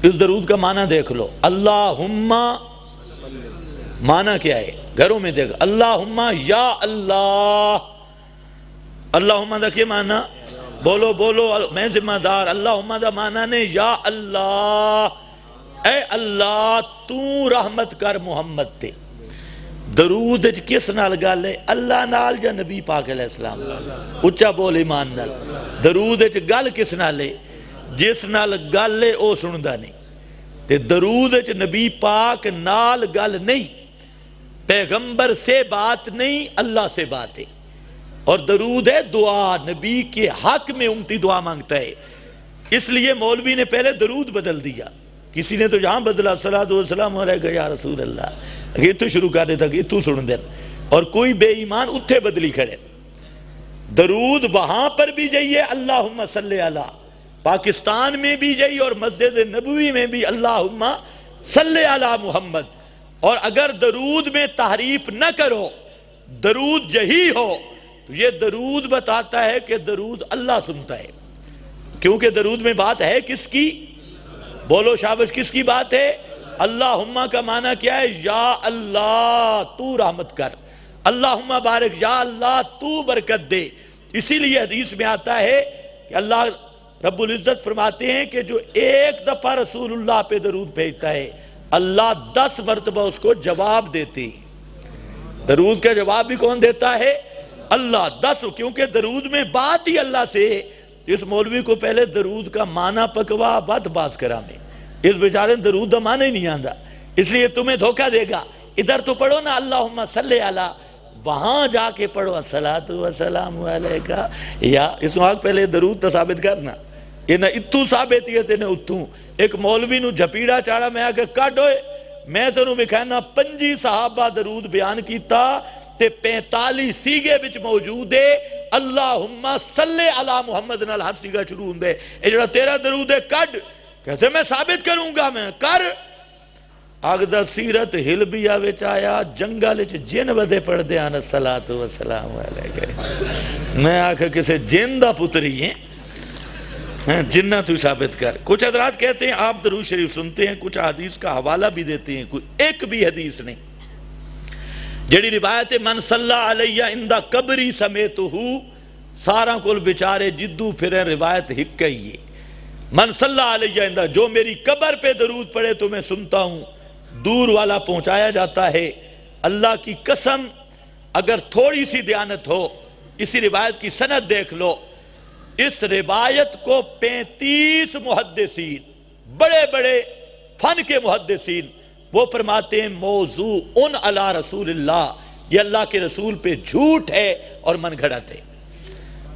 اس درود کا معنی دیکھ لو۔ اللہم معنی کیا ہے؟ گھروں میں دیکھ، اللہم یا اللہ۔ اللہم دا کیا معنی؟ بولو بولو میں ذمہ دار۔ اللہم دا معنی نے یا اللہ، اے اللہ تو رحمت کر محمد تے۔ درود کس نال گل ہے؟ اللہ نال یا نبی پاک علیہ السلام؟ اچھا بول ایمان نال۔ درود گل کس نال ہے؟ جس نال گل ہے او سندا نہیں تے درود نبی پاک نال گل نہیں، پیغمبر سے بات نہیں اللہ سے بات ہے۔ اور درود ہے دعا، نبی کے حق میں امتی دعا مانگتا ہے۔ اس لیے مولوی نے پہلے درود بدل دیا، کسی نے تو جہاں بدلا صلاۃ والسلام علیکہ یا رسول اللہ، یہ تو شروع کر دیتا کہ تو سن دے، اور کوئی بے ایمان اتھے بدلی کھڑے۔ درود وہاں پر بھی جائیے اللہم صلی علی، پاکستان میں بھی جائیے اور مسجد نبوی میں بھی اللہم صلی علی محمد۔ اور اگر درود میں تحریف نہ کرو، درود یہی ہو تو یہ درود بتاتا ہے کہ درود اللہ سنتا ہے، کیونکہ درود میں بات ہے کس کی؟ بولو شابش، کس کی بات ہے؟ اللہم کا معنی کیا ہے؟ یا اللہ تو رحمت کر، اللہم بارک، یا اللہ تو برکت دے۔ اسی لیے حدیث میں آتا ہے کہ اللہ رب العزت فرماتے ہیں کہ جو ایک دفعہ رسول اللہ پہ درود بھیجتا ہے اللہ 10 مرتبہ اس کو جواب دیتے ہیں۔ درود کا جواب بھی کون دیتا ہے؟ اللہ 10، کیونکہ درود میں بات ہی اللہ سے ہے۔ اس مولوی کو پہلے درود کا معنی پکوا بات باز کرا میں، اس بیچارے درود کا معنی ہی نہیں آندا، اس لیے تمہیں دھوکہ دے گا۔ ادھر تو پڑھو نا اللہم صلی علی، وہاں جا کے پڑھو الصلاۃ والسلام علیکہ، یا اس وقت پہلے درود تو ثابت کرنا، یہ نہ اتو ثابت ہے تینے اتو۔ ایک مولوی نو جھپیڑا چاڑا میں آکے کٹ ہوئے، میں تنوں بکھائنا 25 صحابہ درود بیان کیتا تے 45 سیگے بچ موجود ہے اللہم صلی علی محمد نال ہر سیگا شروع ہوندے، اے جڑا تیرا درود ہے کٹ، کہتے میں ثابت کروں گا، میں کر۔ آگدہ سیرت ہلبیہ وچ آیا جنگل وچ جن ودے پڑھ دے آنا الصلاۃ والسلام علیکہ، میں آکھا کسے جن دا پتری ہیں جنہ تو ثابت کر۔ کچھ حضرات کہتے ہیں آپ درود شریف سنتے ہیں، کچھ حدیث کا حوالہ بھی دیتے ہیں، کوئی ایک بھی حدیث نہیں جڑی روایت من صلی علیہ اندہ قبری سمیتہو، سارا کل بچارے جدو پھریں روایت ہک گئی ہے۔ من صلی علیہ اندہ، جو میری قبر پہ درود پڑھے تو میں سنتا ہوں، دور والا پہنچایا جاتا ہے۔ اللہ کی قسم اگر تھوڑی سی دیانت ہو، اسی روایت کی سند دیکھ لو، اس روایت کو 35 محدثین، بڑے بڑے فن کے محدثین، وہ فرماتے ہیں موضوع علی رسول اللہ، یہ اللہ کے رسول پہ جھوٹ ہے اور من گھڑت ہے،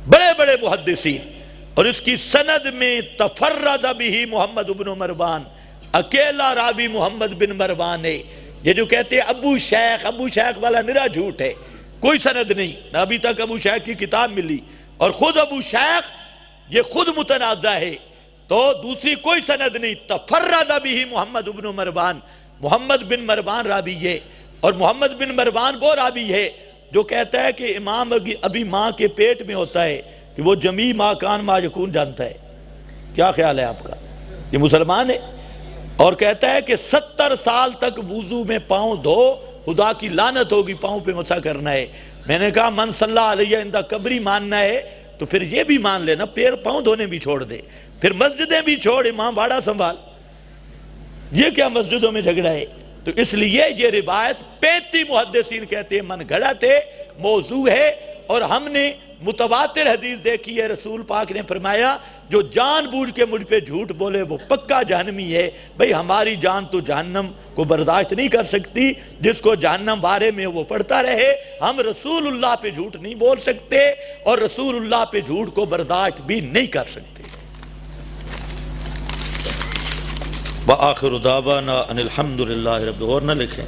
بڑے بڑے محدثین۔ اور اس کی سند میں تفرد بھی محمد بن مروان، اکیلا راوی محمد بن مروان ہے۔ یہ جو کہتے ہیں ابو شیخ والا نرا جھوٹ ہے، کوئی سند نہیں، نہ ابھی تک ابو شیخ کی کتاب ملی، اور خود ابو شیخ یہ خود متنازع ہے، تو دوسری کوئی سند نہیں۔ تفرد بھی محمد بن مروان، محمد بن مروان راوی ہے، اور محمد بن مروان وہ راوی ہے جو کہتا ہے کہ امام ابھی ماں کے پیٹ میں ہوتا ہے کہ وہ جمی ما کان ما یکون جانتا ہے۔ کیا خیال ہے آپ کا؟ یہ مسلمان ہے، اور کہتا ہے کہ 70 سال تک وضو میں پاؤں دھو، خدا کی لعنت ہوگی پاؤں پہ مسح کرنا ہے۔ میں نے کہا من صلی علیہ اندہ قبری ماننا ہے تو پھر یہ بھی مان لینا، پیر پاؤں دھونے بھی چھوڑ دے، پھر مسجدیں بھی چھوڑ، امام باڑا سنبھال۔ یہ کیا مسجدوں میں جھگڑا ہے؟ تو اس لیے یہ روایت 35 محدثین کہتے ہیں من گھڑت ہے، موضوع ہے، اور ہم نے متواتر حدیث دیکھی ہے، رسول پاک نے فرمایا جو جان بوجھ کے مجھ پہ جھوٹ بولے وہ پکا جہنمی ہے۔ بھئی ہماری جان تو جہنم کو برداشت نہیں کر سکتی، جس کو جہنم بارے میں وہ پڑھتا رہے۔ ہم رسول اللہ پہ جھوٹ نہیں بول سکتے اور رسول اللہ پہ جھوٹ کو برداشت بھی نہیں کر سکتے۔ وآخر دعوانا ان الحمدللہ رب، اور نہ لکھیں۔